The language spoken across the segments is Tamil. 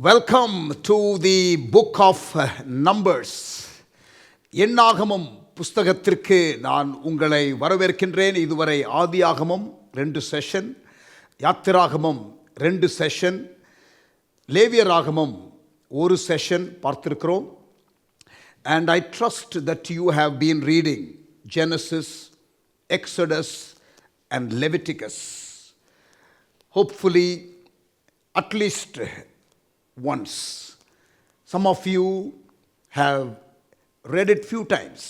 Welcome to the book of Numbers. எண்ணாகமம் புஸ்தகத்திற்கு நான் உங்களை வரவேற்கின்றேன். இதுவரை ஆதியாகமம் 2 செஷன், யாத்திராகமம் 2 செஷன், லேவியராகமம் 1 செஷன் பார்த்திருக்கிறோம். And I trust that you have been reading Genesis, Exodus and Leviticus. Hopefully at least once. Some of you have read it few times.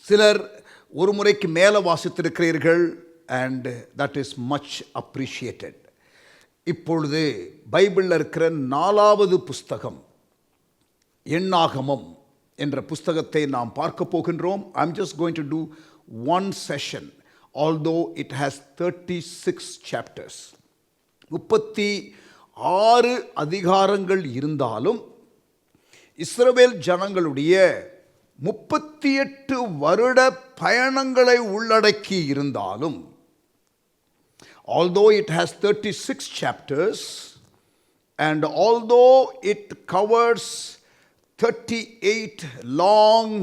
சிலர் ஒரு முறைக்கு மேலே வாசித்திருக்கிறீர்கள், and that is much appreciated. இப்பொழுது பைபிளில் இருக்கிற 4வது புஸ்தகம் எண்ணாகமம் என்ற புஸ்தகத்தை நாம் பார்க்க போகின்றோம். I'm just going to do one session, although it has 36 chapters. 36 அதிகாரங்கள் இருந்தாலும் இஸ்ரவேல் ஜனங்களுடைய 38 வருட பயணங்களை உள்ளடக்கி இருந்தாலும், although it has 36 chapters and although it covers 38 long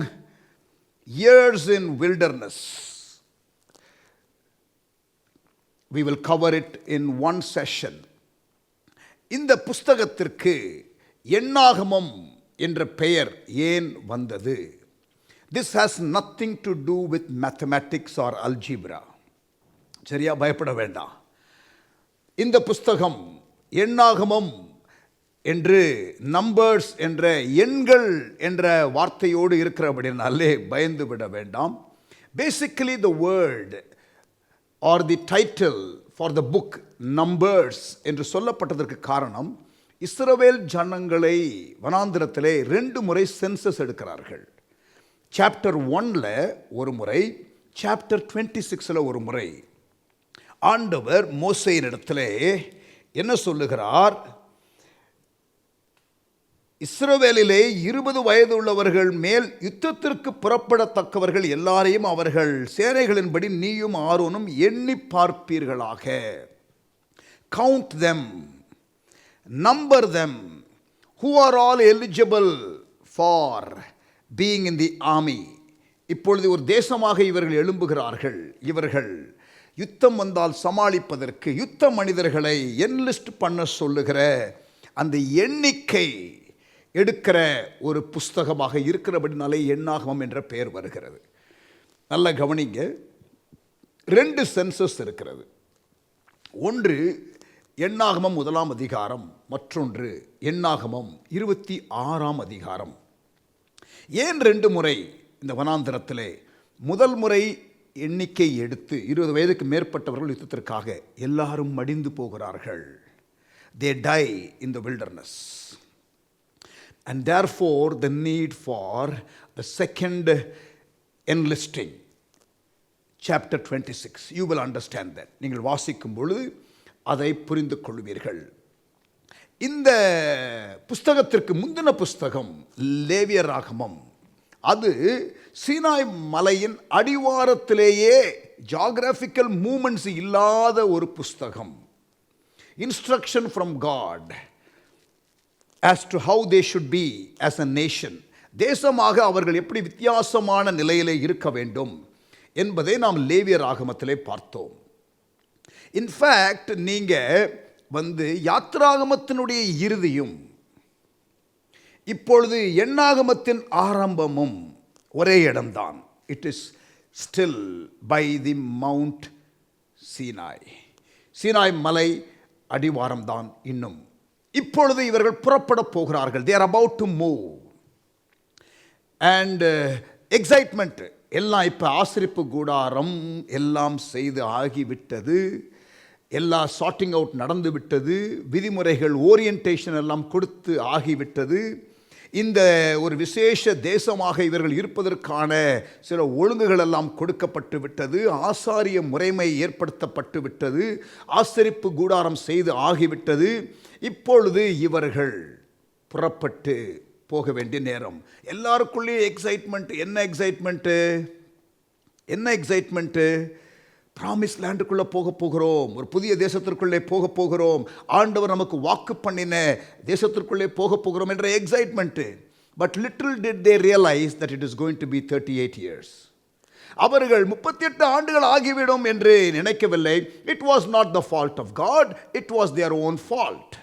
years in wilderness, we will cover it in one session. இந்த புஸ்தகத்திற்கு எண்ணாகமம் என்ற பெயர் ஏன் வந்தது? This has nothing to do with mathematics or algebra. சரியா? பயப்பட வேண்டாம். இந்த புஸ்தகம் எண்ணாகமம் என்று நம்பர்ஸ் என்ற எண்கள் என்ற வார்த்தையோடு இருக்கிறபடினாலே பயந்து விட வேண்டாம். Basically the word or the title for the book Numbers என்று சொல்லப்பட்டதற்கு காரணம், இஸ்ரவேல் ஜனங்களை வனாந்திரத்திலே 2 முறை சென்சஸ் எடுக்கிறார்கள். சாப்டர் 1ல ஒரு முறை, சாப்டர் 26ல ஒரு முறை. ஆண்டவர் மோசேயினிடத்திலே என்ன சொல்லுகிறார்? இஸ்ரவேலிலே 20 வயது உள்ளவர்கள் மேல் யுத்தத்திற்கு புறப்படத்தக்கவர்கள் எல்லாரையும் அவர்கள் சேனைகளின்படி நீயும் ஆரோனும் எண்ணி பார்ப்பீர்களாக. Count them, number them, who are all eligible for being in the army. இப்பொழுது ஒரு தேசமாக இவர்கள் எழும்புகிறார்கள். இவர்கள் யுத்தம் வந்தால் சமாளிப்பதற்கு யுத்த மனிதர்களை என்லிஸ்ட் பண்ண சொல்லுகிற அந்த எண்ணிக்கை எடுக்கிற ஒரு புஸ்தகமாக இருக்கிறபடினாலே எண்ணாகமம் என்ற பெயர் வருகிறது. நல்ல கவனிங்க, 2 சென்சஸ் இருக்கிறது. ஒன்று எண்ணாகமம் 1ஆம் அதிகாரம், மற்றொன்று எண்ணாகமம் 26ஆம் அதிகாரம். ஏன் 2 முறை இந்த வனாந்திரத்திலே? முதல் முறை எண்ணிக்கை எடுத்து 20 வயதுக்கு மேற்பட்டவர்கள் யுத்தத்திற்காக எல்லாரும் மடிந்து போகிறார்கள். They die in the wilderness. And therefore the need for the second enlisting. Chapter 26. You will understand that. நீங்கள் வாசிக்கும் பொழுது அதை புரிந்து கொள்வீர்கள். இந்த புஸ்தகத்திற்கு முந்தின புஸ்தகம் லேவியராகமம், அது சீனாய் மலையின் அடிவாரத்திலேயே ஜியோகிராபிக்கல் மூமெண்ட்ஸ் இல்லாத ஒரு புஸ்தகம். Instruction from God as to how they should be as a nation. தேசமாக அவர்கள் எப்படி வித்தியாசமான நிலையிலே இருக்க வேண்டும் என்பதை நாம் லேவியராகமத்திலே பார்த்தோம். இன்ஃபேக்ட் நீங்கள் யாத்திராகமத்தினுடைய இறுதியும் இப்பொழுது எண்ணாகமத்தின் ஆரம்பமும் ஒரே இடம்தான். It is still by the mount Sinai. Sinai மலை அடிவாரம்தான் இன்னும். இப்பொழுது இவர்கள் புறப்பட போகிறார்கள். they are about to move and excitement எல்லாம். இப்போ ஆசரிப்பு கூடாரம் எல்லாம் செய்து ஆகிவிட்டது, எல்லா சார்ட்டிங் அவுட் நடந்து விட்டது, விதிமுறைகள் ஓரியன்டேஷன் எல்லாம் கொடுத்து ஆகிவிட்டது. இந்த ஒரு விசேஷ தேசமாக இவர்கள் இருப்பதற்கான சில ஒழுங்குகள் எல்லாம் கொடுக்கப்பட்டு விட்டது, ஆசாரிய முறைமை ஏற்படுத்தப்பட்டு விட்டது, ஆசரிப்பு கூடாரம் செய்து ஆகிவிட்டது. இப்பொழுது இவர்கள் புறப்பட்டு போக வேண்டிய நேரம். எல்லாருக்குள்ளேயும் எக்ஸைட்மெண்ட். என்ன எக்ஸைட்மெண்ட்டு? ப்ராமிஸ் லேண்டுக்குள்ளே போக போகிறோம், ஒரு புதிய தேசத்திற்குள்ளே போக போகிறோம், ஆண்டவர் நமக்கு வாக்கு பண்ணின தேசத்திற்குள்ளே போக போகிறோம் என்ற excitement. But little did they realise that it is going to be 38 years. அவர்கள் 38 ஆண்டுகள் ஆகிவிடும் என்று நினைக்கவில்லை. It was not the fault of God, it was their own fault.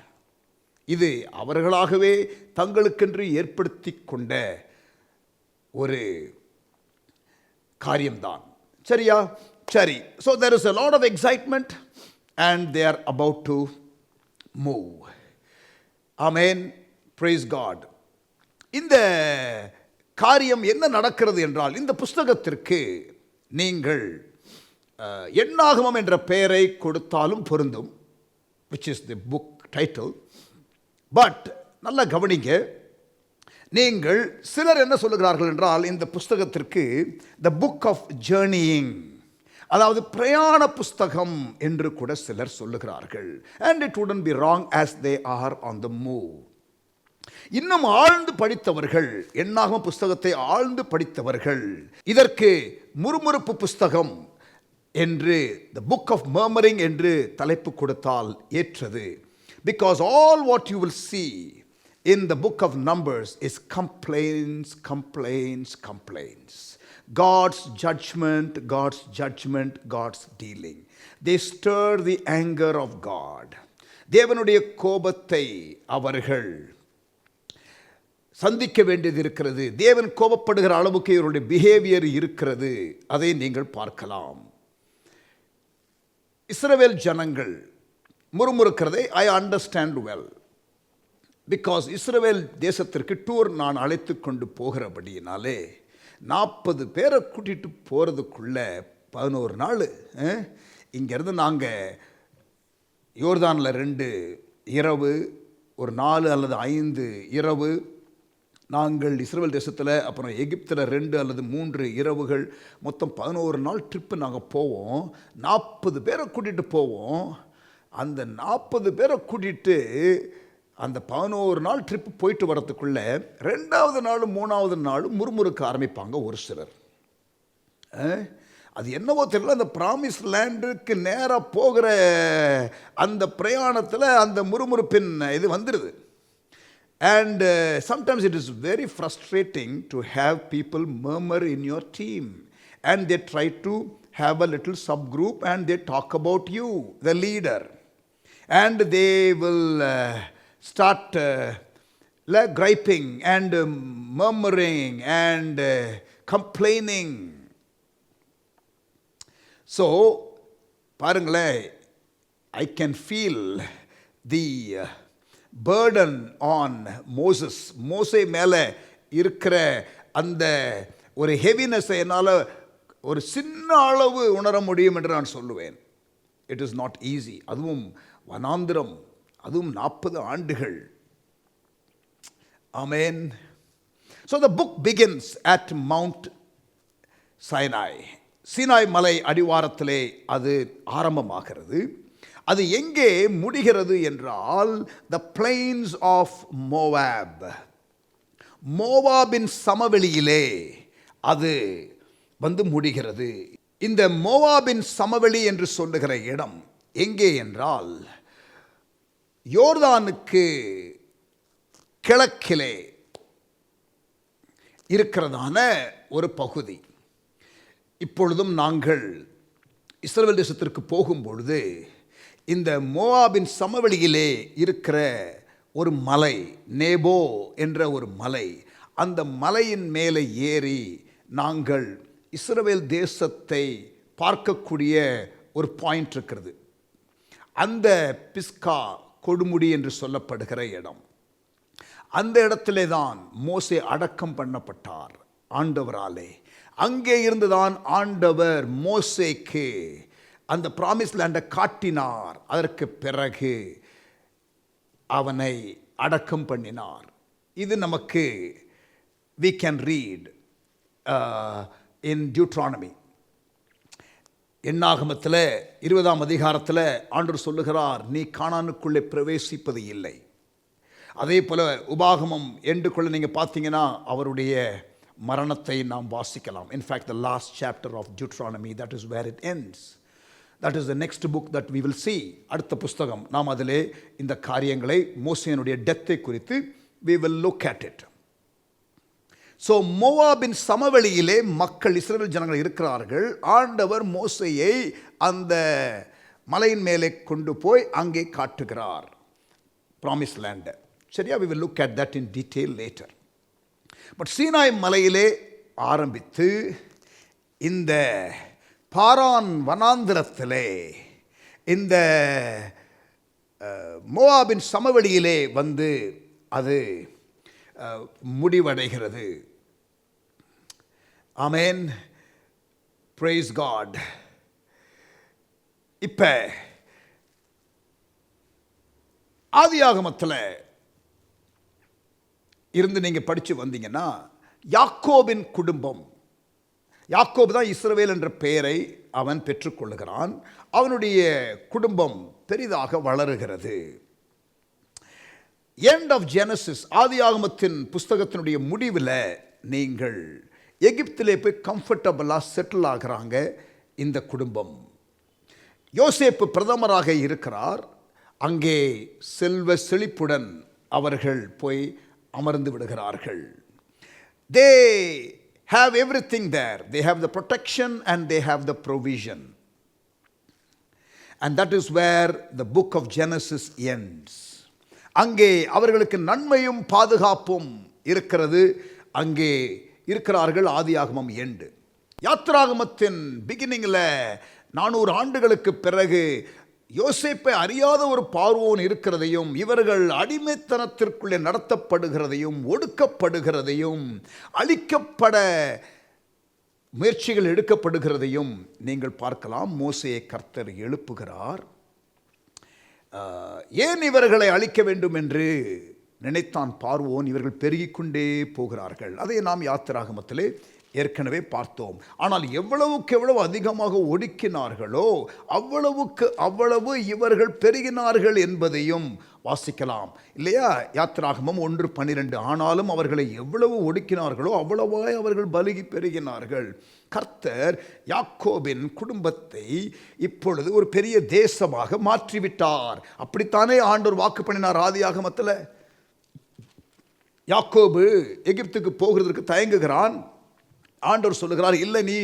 இது அவர்களாகவே தங்களுக்கென்று ஏற்படுத்தி கொண்ட ஒரு காரியம்தான். சரியா? சரி. So there is a lot of excitement and they are about to move. Amen. Praise God. இந்த காரியம் என்ன நடக்கிறது என்றால், இந்த புஸ்தகத்திற்கு நீங்கள் எண்ணாகமம் என்ற பெயரை கொடுத்தாலும் பொருந்தும், which is the book title. But நல்ல கவனிங்க, நீங்கள் சிலர் என்ன சொல்லுகிறார்கள் என்றால், இந்த புஸ்தகத்திற்கு த புக் ஆஃப் ஜேர்னியிங், அதாவது பிரயாண புஸ்தகம் என்று கூட சிலர் சொல்லுகிறார்கள். And it wouldn't be wrong as they are on the move. இன்னும் ஆழ்ந்து படித்தவர்கள், எண்ணாகம புஸ்தகத்தை ஆழ்ந்து படித்தவர்கள் இதற்கு முறுமுறுப்பு புஸ்தகம் என்று, த புக் ஆஃப் மர்மரிங் என்று தலைப்பு கொடுத்தால் ஏற்றது. Because all what you will see in the book of Numbers is complaints, complaints, complaints. God's judgment, God's judgment, God's dealing. They stir the anger of God. தேவனுடைய கோபத்தை அவர்கள் சந்திக்க வேண்டியது இருக்கிறது. தேவன் கோபப்படுகிற அளவுக்கு இவருடைய பிஹேவியர் இருக்கிறது. அதை நீங்கள் பார்க்கலாம். இஸ்ரவேல் ஜனங்கள் முறுமுறுக்கிறதை ஐ அண்டர்ஸ்டாண்ட் வெல். பிகாஸ் இஸ்ரவேல் தேசத்திற்கு டூர் நான் அழைத்து கொண்டு போகிறபடியினாலே 40 பேரை கூட்டிகிட்டு போகிறதுக்குள்ள 11 நாள். இங்கேருந்து நாங்கள் யோர்தானில் 2 இரவு, ஒரு 4 அல்லது 5 இரவு, நாங்கள் இஸ்ரவேல் தேசத்தில், அப்புறம் எகிப்தில் 2 அல்லது 3 இரவுகள், மொத்தம் 11 நாள் ட்ரிப்பு நாங்கள் போவோம். 40 பேரை கூட்டிகிட்டு போவோம். அந்த 40 பேரை கூட்டிகிட்டு அந்த 11 நாள் ட்ரிப்பு போயிட்டு வரத்துக்குள்ள 2வது நாள் 3வது நாள் முறுமுறுக்க ஆரம்பிப்பாங்க ஒரு சிலர். அது என்னவோ தெரியல, அந்த ப்ராமிஸ் லேண்டுக்கு நேராக போகிற அந்த பிரயாணத்தில் அந்த முறுமுறுப்பின் இது வந்துடுது. And sometimes it is very frustrating to have people murmur in your team, and they try to have a little subgroup and they talk about you, the leader, and they will start griping and murmuring and complaining. So பாருங்களே, I can feel the burden on Moses. மோசே மேலே இருக்கிற அந்த ஒரு ஹெவினஸை என்னால் ஒரு சின்ன அளவு உணர முடியும் என்று நான் சொல்லுவேன். It is not easy. அதுவும் வனாந்திரம், அதுவும் 40 ஆண்டுகள். Amen. So the book begins at mount Sinai. Sinai மலை அடிவாரத்திலே அது ஆரம்பமாகிறது. அது எங்கே முடிகிறது என்றால், த பிளைன்ஸ் ஆஃப் மோவாப், மோவாபின் சமவெளியிலே அது வந்து முடிகிறது. இந்த மோவாபின் சமவெளி என்று சொல்லுகிற இடம் எங்கே என்றால், யோர்தானுக்கு கிழக்கிலே இருக்கிறதான ஒரு பகுதி. இப்பொழுதும் நாங்கள் இஸ்ரவேல் தேசத்திற்கு போகும்பொழுது இந்த மோவாபின் சமவெளியிலே இருக்கிற ஒரு மலை, நேபோ என்ற ஒரு மலை, அந்த மலையின் மேலே ஏறி நாங்கள் இஸ்ரவேல் தேசத்தை பார்க்கக்கூடிய ஒரு பாயிண்ட் இருக்கிறது. அந்த பிஸ்கா, கொடுமுடி என்று சொல்லப்படுகிற இடம், அந்த இடத்திலே தான் மோசே அடக்கம் பண்ணப்பட்டார் ஆண்டவராலே. அங்கே இருந்துதான் ஆண்டவர் மோசேக்கு அந்த ப்ராமிஸ் லேண்டை காட்டினார். அதற்கு பிறகு அவனை அடக்கம் பண்ணினார். இது நமக்கு we can read in Deuteronomy. எண்ணாகமத்தில் 20ஆம் அதிகாரத்தில் ஆண்டவர் சொல்லுகிறார், நீ கானானுக்குள்ளே பிரவேசிப்பது இல்லை. அதே போல் உபாகமம் எண்டுக்குள்ளே நீங்கள் பார்த்தீங்கன்னா அவருடைய மரணத்தை நாம் வாசிக்கலாம். In fact the last chapter of Deuteronomy, that is where it ends. That is the next book that we will see. அடுத்த புஸ்தகம் நாம் அதிலே இந்த காரியங்களை மோசேயினுடைய டெத்தை குறித்து we will look at it. So மோவாபின் சமவெளியிலே மக்கள் இஸ்ரவேல் ஜனங்கள் இருக்கிறார்கள். ஆண்டவர் மோசேயை அந்த மலையின் மேலே கொண்டு போய் அங்கே காட்டுகிறார், ப்ராமிஸ் லேண்ட். சரியா? we will look at that in detail later. But Sinai மலையிலே ஆரம்பித்து இந்த பாரான் வனாந்திரத்திலே இந்த மோவாபின் சமவெளியிலே வந்து அது முடிவடைகிறது. ஆமென், பிரைஸ் காட். இப்ப ஆதியாகமத்தில் இருந்து நீங்க படிச்சு வந்தீங்கன்னா, யாக்கோபின் குடும்பம், யாக்கோபு தான் இஸ்ரவேல் என்ற பெயரை அவன் பெற்றுக்கொள்ளுகிறான். அவனுடைய குடும்பம் பெரிதாக வளருகிறது. எண்ட் ஆஃப் ஜெனசிஸ், ஆதியாகமத்தின் புஸ்தகத்தினுடைய முடிவில் நீங்கள் எகிப்திலே போய் கம்ஃபர்டபுளாக செட்டில் ஆகிறாங்க இந்த குடும்பம். யோசேப்பு பிரதமராக இருக்கிறார். அங்கே செல்வ செழிப்புடன் அவர்கள் போய் அமர்ந்து விடுகிறார்கள். They have everything there. They have the protection and they have the provision. And that is where the book of Genesis ends. அங்கே அவர்களுக்கு நன்மையும் பாதுகாப்பும் இருக்கிறது. அங்கே இருக்கிறார்கள். ஆதியாகமம் எண்டு. யாத்திராகமத்தின் பிகினிங்கில் 400 ஆண்டுகளுக்கு பிறகு யோசேப்பை அறியாத ஒரு பார்வோன் இருக்கிறதையும், இவர்கள் அடிமைத்தனத்திற்குள்ளே நடத்தப்படுகிறதையும், ஒடுக்கப்படுகிறதையும், அழிக்கப்பட முயற்சிகள் எடுக்கப்படுகிறதையும் நீங்கள் பார்க்கலாம். மோசேயை கர்த்தர் எழுப்புகிறார். ஏன் இவர்களை அழிக்க வேண்டும் என்று நினைத்தான் பார்வோன். இவர்கள் பெருகிக்கொண்டே போகிறார்கள். அதை நாம் யாத்திராகமத்திலே ஏற்கனவே பார்த்தோம். ஆனால் எவ்வளவுக்கு எவ்வளவு அதிகமாக ஒடுக்கினார்களோ அவ்வளவுக்கு அவ்வளவு இவர்கள் பெருகினார்கள் என்பதையும் வாசிக்கலாம் இல்லையா? யாத்திராகமம் 1:12. ஆனாலும் அவர்களை எவ்வளவு ஒடுக்கினார்களோ அவ்வளவாய் அவர்கள் பலுகி பெருகினார்கள். கர்த்தர் யாக்கோபின் குடும்பத்தை இப்பொழுது ஒரு பெரிய தேசமாக மாற்றிவிட்டார். அப்படித்தானே ஆண்டவர் வாக்கு பண்ணினார் ஆதியாகமத்தில். யாக்கோபு எகிப்துக்கு போகிறதற்கு தயங்குகிறான். ஆண்டவர் சொல்லுகிறார், இல்லை நீ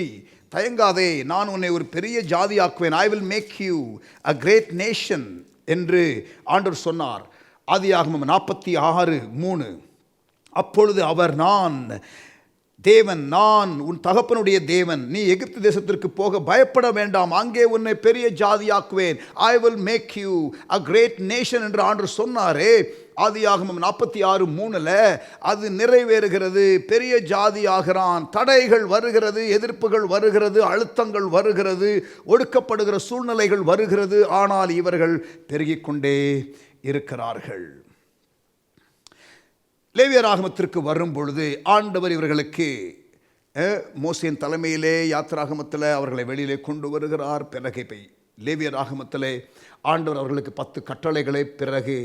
தயங்காதே, நான் உன்னை ஒரு பெரிய ஜாதி ஆக்குவேன். I will make you a great nation என்று ஆண்டவர் சொன்னார். ஆதியாகமம் 46:3. அப்பொழுது அவர், நான் தேவன், நான் உன் தகப்பனுடைய தேவன், நீ எகிப்து தேசத்திற்கு போக பயப்பட வேண்டாம், அங்கே உன்னை பெரிய ஜாதியாக்குவேன். I will make you a great nation என்று ஆண்டவர் சொன்னாரே. ஆதியாகமம் 46:3 அது நிறைவேறுகிறது. பெரிய ஜாதி ஆகிறான். தடைகள் வருகிறது, எதிர்ப்புகள் வருகிறது, அழுத்தங்கள் வருகிறது, ஒடுக்கப்படுகிற சூழ்நிலைகள் வருகிறது. ஆனால் இவர்கள் பெருகிக்கொண்டே இருக்கிறார்கள். லேவியராகமத்திற்கு வரும் பொழுது ஆண்டவர் இவர்களுக்கு மோசேயின் தலைமையிலே யாத்திராகமத்தில் அவர்களை வெளியிலே கொண்டு வருகிறார். பிறகு லேவியராகமத்திலே ஆண்டவர் அவர்களுக்கு 10 கட்டளைகளை, பிறகு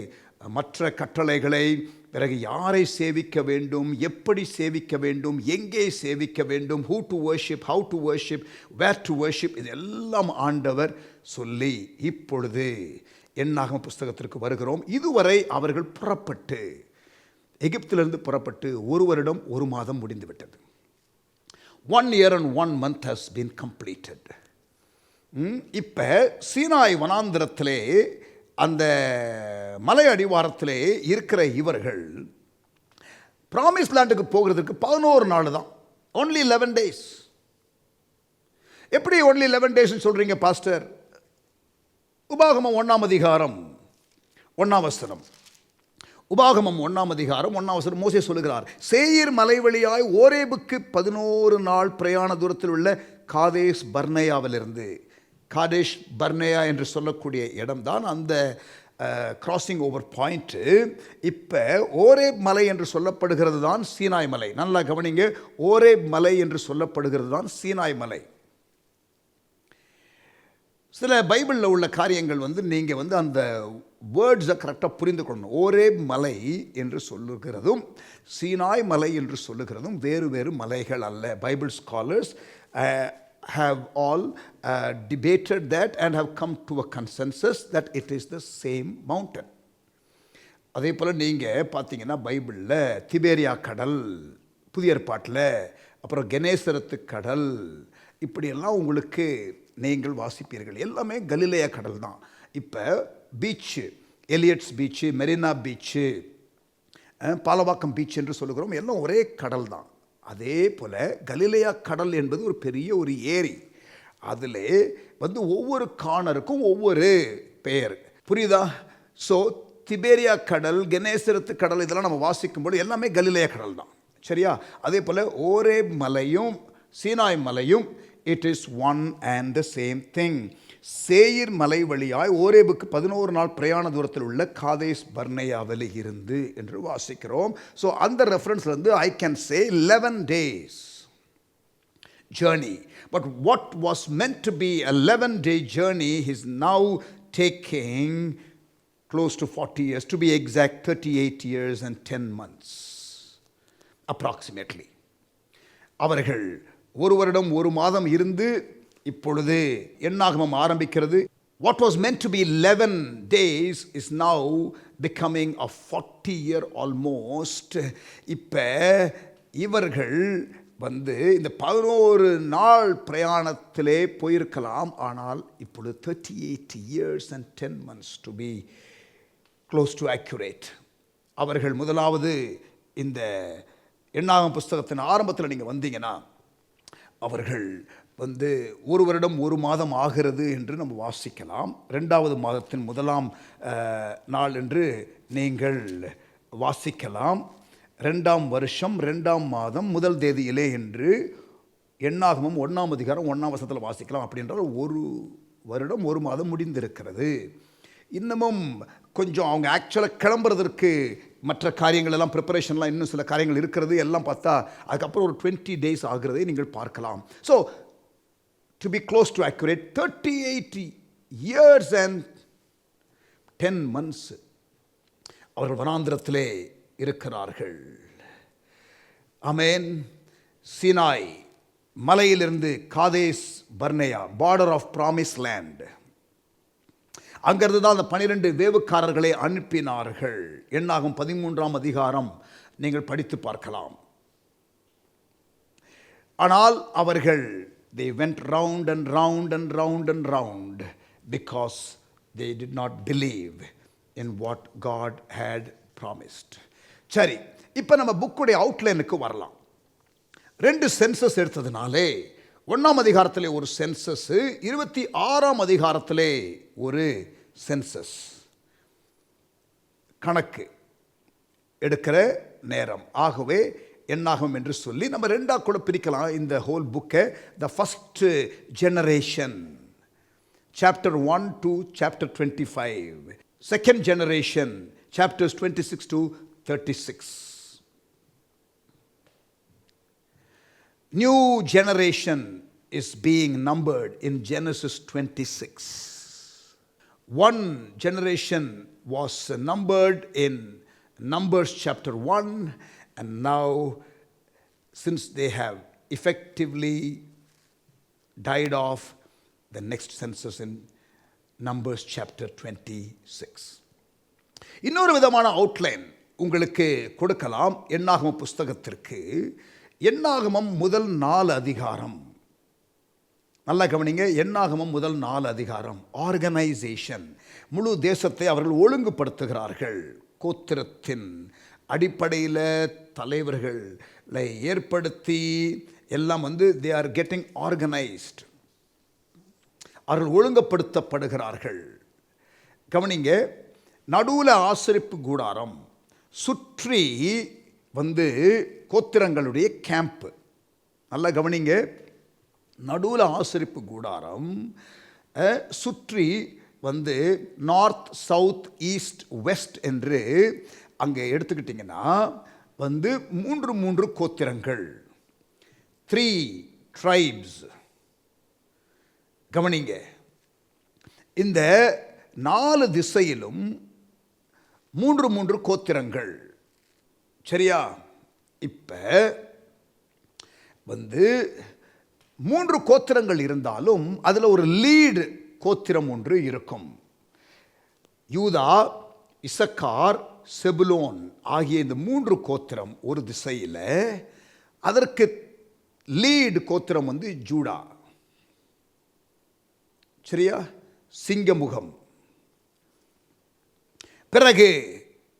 மற்ற கட்டளைகளை, பிறகு யாரை சேவிக்க வேண்டும், எப்படி சேவிக்க வேண்டும், எங்கே சேவிக்க வேண்டும், who to worship, how to worship, where to worship, இதெல்லாம் ஆண்டவர் சொல்லி இப்பொழுது என்னாகம புஸ்தகத்திற்கு வருகிறோம். இதுவரை அவர்கள் புறப்பட்டு எகிப்திலிருந்து புறப்பட்டு 1 வருடம் 1 மாதம் முடிந்துவிட்டது. 1 year and 1 month has been completed. இப்போ சீனாய் வனாந்திரத்திலே அந்த மலை அடிவாரத்திலே இருக்கிற இவர்கள் ப்ராமிஸ் லேண்டுக்கு போகிறதுக்கு 11 நாள் தான். only 11 days. எப்படி only 11 days சொல்றீங்க பாஸ்டர்? உபாகமம் 1ஆம் அதிகாரம் 1ஆம் வசனம். உபாகமம் 1ஆம் அதிகாரம் 1ஆம் வசனம் மோசே சொல்லுகிறார், சேயீர் மலை வழியாய் ஓரேபுக்கு 11 நாள் பிரயாண தூரத்தில் உள்ள காதேஷ் பர்னேயாவிலிருந்து, காதேஷ் பர்னேயா என்று சொல்லக்கூடிய இடம்தான் அந்த கிராசிங் ஓவர் பாயிண்ட். இப்போ ஓரேப் மலை என்று சொல்லப்படுகிறது தான் சீனாய் மலை. நல்லா கவனிங்க, ஓரேப் மலை என்று சொல்லப்படுகிறது தான் சீனாய் மலை. சில பைபிளில் உள்ள காரியங்கள் நீங்கள் அந்த வேர்ட்ஸை கரெக்டாக புரிந்து கொள்ளணும். ஓரேப் மலை என்று சொல்லுகிறதும் சீனாய் மலை என்று சொல்லுகிறதும் வேறு வேறு மலைகள் அல்ல. Bible scholars have all debated that and have come to a consensus that it is the same mountain. அதே போல் நீங்கள் பார்த்தீங்கன்னா பைபிளில் திபேரியா கடல், புதிய ஏற்பாட்டில் அப்புறம் கெனேசரத்து கடல், இப்படியெல்லாம் உங்களுக்கு நீங்கள் வாசிப்பீர்கள். எல்லாமே கலிலேயா கடல் தான். இப்போ beach, Elliot's beach, Marina beach, Palavakkam beach என்று சொல்லுகிறோம், எல்லாம் ஒரே கடல் தான். அதே போல் கலிலேயா கடல் என்பது ஒரு பெரிய ஒரு ஏரி. அதில் ஒவ்வொரு கார்னருக்கும் ஒவ்வொரு பெயர். புரியுதா? ஸோ திபேரியா கடல், கெனேசரத்து கடல், இதெல்லாம் நம்ம வாசிக்கும்போது எல்லாமே கலிலேயா கடல் தான். சரியா? அதே போல் ஓரே மலையும் சீனாய் மலையும் it is one and the same thing. Seir மலை வழியாய் ஓரேபுக்கு 11 நாள் பிரயாண தூரத்தில் உள்ள காதேஸ் பர்னேயாவில் இருந்து என்று வாசிக்கிறோம். ஸோ அந்த ரெஃபரன்ஸ்லேருந்து I can say 11 days journey. But what was meant to be a 11-day journey is now taking close to 40 years, to be exact 38 years and 10 months approximately. அவர்கள் ஒரு வருடம் ஒரு மாதம் இருந்து இப்பொழுது என்னாகமம் ஆரம்பிக்கிறது. What was meant to be 11 days is now becoming a 40 year almost. இப்போ இவர்கள் இந்த 11 நாள் பிரயாணத்திலே போயிருக்கலாம். ஆனால் இப்பொழுது 38 years and 10 months to be close to accurate. அவர்கள் முதலாவது இந்த என்னாகமம் புஸ்தகத்தின் ஆரம்பத்தில் நீங்கள் வந்தீங்கன்னா அவர்கள் ஒரு வருடம் ஒரு மாதம் ஆகிறது என்று நம்ம வாசிக்கலாம். 2வது மாதத்தின் 1ஆம் நாள் என்று நீங்கள் வாசிக்கலாம். 2ஆம் வருஷம் 2ஆம் மாதம் 1 தேதியிலே என்று என்னாகமம் 1ஆம் அதிகாரம் 1ஆம் வசனத்தில் வாசிக்கலாம். அப்படின்றால் ஒரு வருடம் ஒரு மாதம் முடிந்திருக்கிறது. இன்னமும் கொஞ்சம் அவங்க ஆக்சுவலாக கிளம்புறதற்கு மற்ற காரியங்கள் எல்லாம் ப்ரிப்பரேஷன்லாம் இன்னும் சில காரியங்கள் இருக்கிறது. எல்லாம் பார்த்தா அதுக்கப்புறம் ஒரு 20 days ஆகிறதை நீங்கள் பார்க்கலாம். So to be close to accurate 38 years and 10 months அவர்கள் வனாந்திரத்திலே இருக்கிறார்கள். ஆமென். சீனாய் மலையிலிருந்து Kadesh Barnea, border of promise land, அங்கிருந்து தான் அந்த 12 வேவுக்காரர்களை அனுப்பினார்கள். என்னாகும் 13ஆம் அதிகாரம் நீங்கள் படித்து பார்க்கலாம். ஆனால் அவர்கள் they went round and round and round and round because they did not believe in what God had promised. சரி, இப்போ நம்ம புக்குடைய அவுட்லைனுக்கு வரலாம். 2 சென்சஸ் எடுத்ததுனாலே 1ஆம் அதிகாரத்திலே ஒரு சென்சஸ், 26ஆம் அதிகாரத்திலே ஒரு சென்சஸ், கணக்கு எடுக்கிற நேரம். ஆகவே என்னாகும் என்று சொல்லி நம்ம 2ஆக கூட பிரிக்கலாம் இந்த ஹோல் புக்கை. The first generation, chapter 1 to chapter 25. Second generation, chapters 26 to 36. New generation is being numbered in Genesis 26. One generation was numbered in Numbers chapter 1, and now since they have effectively died off, the next census in Numbers chapter 26. இன்னொரு விதமான அவுட்லைன் உங்களுக்கு கொடுக்கலாம் என்னாகமம் புஸ்தகத்திற்கு. என்னாகமம் முதல் 4 அதிகாரம், நல்லா கவனிங்க. என்னாகமம் முதல் 4 அதிகாரம் ஆர்கனைசேஷன். முழு தேசத்தை அவர்கள் ஒழுங்குபடுத்துகிறார்கள். கோத்திரத்தின் அடிப்படையில் தலைவர்களை ஏற்படுத்தி எல்லாம் they are getting organized. அவர்கள் ஒழுங்குபடுத்தப்படுகிறார்கள். கவனிங்க, நடுவில் ஆசரிப்பு கூடாரம், சுற்றி கோத்திரங்களுடைய கேம்ப். நல்லா கவனிங்க, நடுவில் ஆசரிப்பு கூடாரம், சுற்றி நார்த் சவுத் ஈஸ்ட் வெஸ்ட் என்று அங்கே எடுத்துக்கிட்டிங்கன்னா 3 கோத்திரங்கள், 3 tribes. கவனிங்க, இந்த 4 திசையிலும் 3 கோத்திரங்கள். சரியா? இப்போ 3 கோத்திரங்கள் இருந்தாலும் அதில் ஒரு லீடு கோத்திரம் ஒன்று இருக்கும். யூதா, இசக்கார், செபுலோன் ஆகிய இந்த 3 கோத்திரம் ஒரு திசையில், அதற்கு லீடு கோத்திரம் வந்து ஜூடா. சரியா? சிங்கமுகம். பிறகு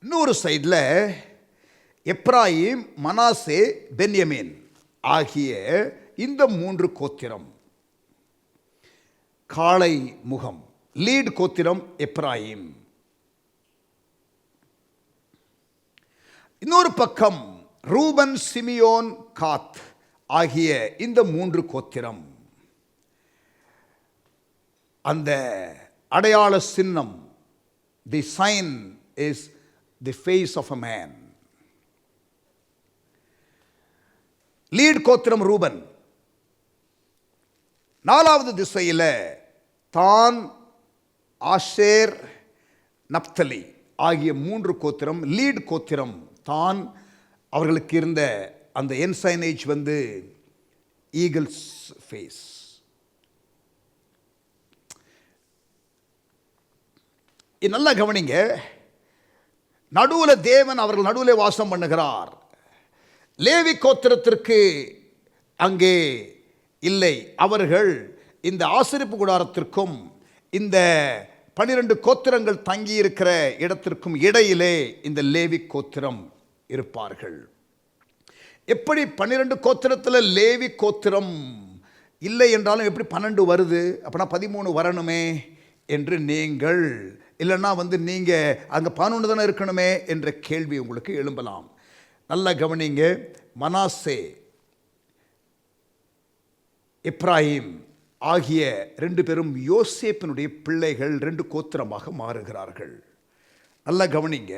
இன்னொரு சைடில் எப்ராயிம், மனாசே, பென்யமீன் ஆகிய இந்த 3 கோத்திரம். காளை முகம். லீட் கோத்திரம் எப்ராயிம். இன்னொரு பக்கம் ரூபன், சிமியோன், காத் ஆகிய இந்த 3 கோத்திரம். அந்த அடையாள சின்னம், the sign is the face of a man. Lead கோத்திரம் ரூபன். 4வது திசையில் தான், ஆஷேர், நப்தலி ஆகிய 3 கோத்திரம். லீட் கோத்திரம் தான். அவர்களுக்கு இருந்த அந்த என்சைனேஜ் வந்து ஈகிள்ஸ் ஃபேஸ். நல்லா கவனிங்க. நடுவில் தேவன் அவர்கள் நடுவில் வாசம் பண்ணுகிறார். லேவி கோத்திரத்திற்கு அங்கே இல்லை. அவர்கள் இந்த ஆசரிப்பு கூடாரத்திற்கும் இந்த 12 கோத்திரங்கள் தங்கி இருக்கிற இடத்திற்கும் இடையிலே இந்த லேவி கோத்திரம் இருப்பார்கள். எப்படி 12 கோத்திரத்தில் லேவி கோத்திரம் இல்லை என்றாலும் எப்படி 12 வருது? அப்பனா 13 வரணுமே என்று நீங்கள், இல்லைன்னா வந்து நீங்கள் அங்கே 11 தானே இருக்கணுமே என்ற கேள்வி உங்களுக்கு எழும்பலாம். நல்லா கவனிங்க. மனாசே, எப்ராயிம் ஆகிய 2 பேரும் யோசேப்பினுடைய பிள்ளைகள். 2 கோத்திரமாக மாறுகிறார்கள். நல்லா கவனிங்க.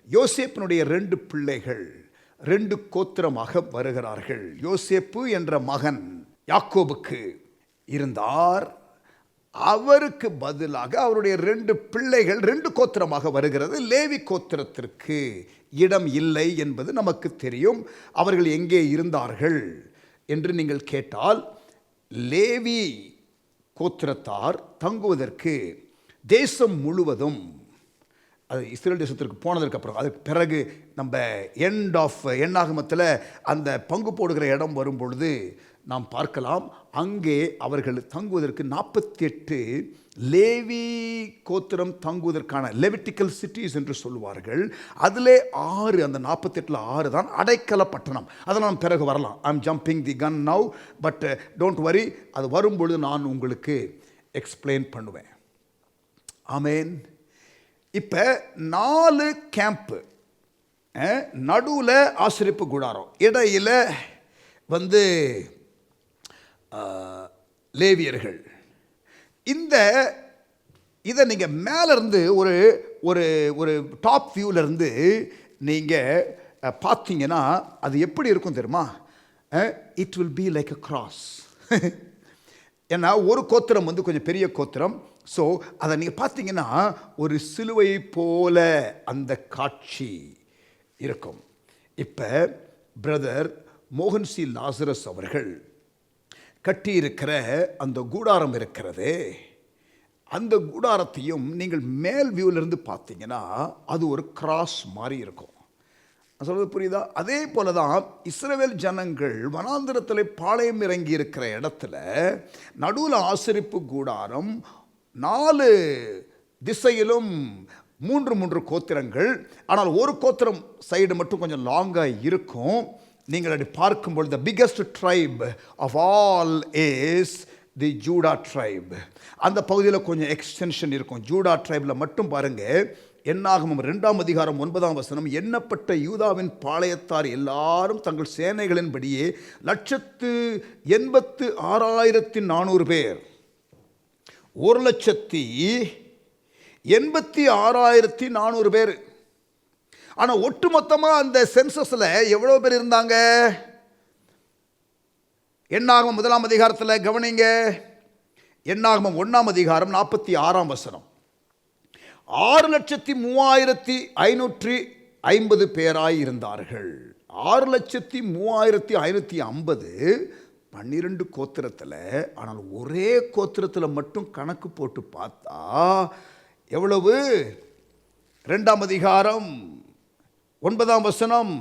யோசேப்பினுடைய 2 பிள்ளைகள் 2 கோத்திரமாக வருகிறார்கள். யோசேப்பு என்ற மகன் யாக்கோபுக்கு இருந்தார். அவருக்கு பதிலாக அவருடைய 2 பிள்ளைகள் 2 கோத்திரமாக வருகிறது. லேவி கோத்திரத்திற்கு இடம் இல்லை என்பது நமக்கு தெரியும். அவர்கள் எங்கே இருந்தார்கள் என்று நீங்கள் கேட்டால், லேவி கோத்திரத்தார் தங்குவதற்கு தேசம் முழுவதும், அது இஸ்ரேல் தேசத்திற்கு போனதற்கு அப்புறம், அதுக்கு பிறகு நம்ம எண்ணாகமத்தில் அந்த பங்கு போடுகிற இடம் வரும் பொழுது நாம் பார்க்கலாம். அங்கே அவர்கள் தங்குவதற்கு 48 லேவி கோத்திரம் தங்குவதற்கான லெவிட்டிக்கல் சிட்டிஸ் என்று சொல்லுவார்கள். அதிலே 6, அந்த 48ல் 6 தான் அடைக்கல பட்டணம். அதை நாம் பிறகு வரலாம். I am jumping the gun now, but don't worry, அது வரும்பொழுது நான் உங்களுக்கு எக்ஸ்பிளைன் பண்ணுவேன். ஆமேன். இப்போ 4 கேம்ப்பு, நடுவில் ஆசரிப்பு கூடாரம், இடையில் வந்து லேவியர்கள். இதை நீங்கள் மேலேருந்து ஒரு ஒரு ஒரு டாப் வியூவிலேருந்து நீங்கள் பார்த்தீங்கன்னா அது எப்படி இருக்கும் தெரியுமா? It will be like a cross. ஏன்னா ஒரு கோத்திரம் வந்து கொஞ்சம் பெரிய கோத்திரம். ஸோ அதை நீங்கள் பார்த்தீங்கன்னா ஒரு சிலுவை போல அந்த காட்சி இருக்கும். இப்போ பிரதர் மோகன் சி லாசரஸ் அவர்கள் கட்டியிருக்கிற அந்த கூடாரம் இருக்கிறது, அந்த கூடாரத்தையும் நீங்கள் மேல் வியூவிலிருந்து பார்த்தீங்கன்னா அது ஒரு கிராஸ் மாதிரி இருக்கும். சொல்வது புரியுதா? அதே போல தான் இஸ்ரவேல் ஜனங்கள் வனாந்திரத்தில் பாளையம் இறங்கி இருக்கிற இடத்துல நடுவில் ஆசரிப்பு கூடாரம், 4 திசையிலும் 3 கோத்திரங்கள். ஆனால் ஒரு கோத்திரம் சைடு மட்டும் கொஞ்சம் லாங்காக இருக்கும். நீங்கள் அப்படி பார்க்கும்பொழுது the biggest tribe of all is the Judah tribe. அந்த பகுதியில் கொஞ்சம் எக்ஸ்டென்ஷன் இருக்கும். ஜூடா ட்ரைபில் மட்டும் பாருங்கள். என்னாகமம் 2ஆம் அதிகாரம் 9ஆம் வசனம், எண்ணப்பட்ட யூதாவின் பாளையத்தார் எல்லாரும் தங்கள் சேனைகளின்படியே 186,400 பேர். 1,86,400 பேர். ஆனால் ஒட்டு மொத்தமாக அந்த சென்சஸில் எவ்வளோ பேர் இருந்தாங்க? என்னாகமம் 1ஆம் அதிகாரத்தில் கவனிங்க. என்னாகமம் 1ஆம் அதிகாரம் 46ஆம் வசனம், 6,03,550 பேராய் இருந்தார்கள். 6,03,550 12 கோத்திரத்தில், ஆனால் ஒரே கோத்திரத்தில் மட்டும் கணக்கு போட்டு பார்த்தா எவ்வளவு? 2ஆம் அதிகாரம் 9ஆம் வசனம்,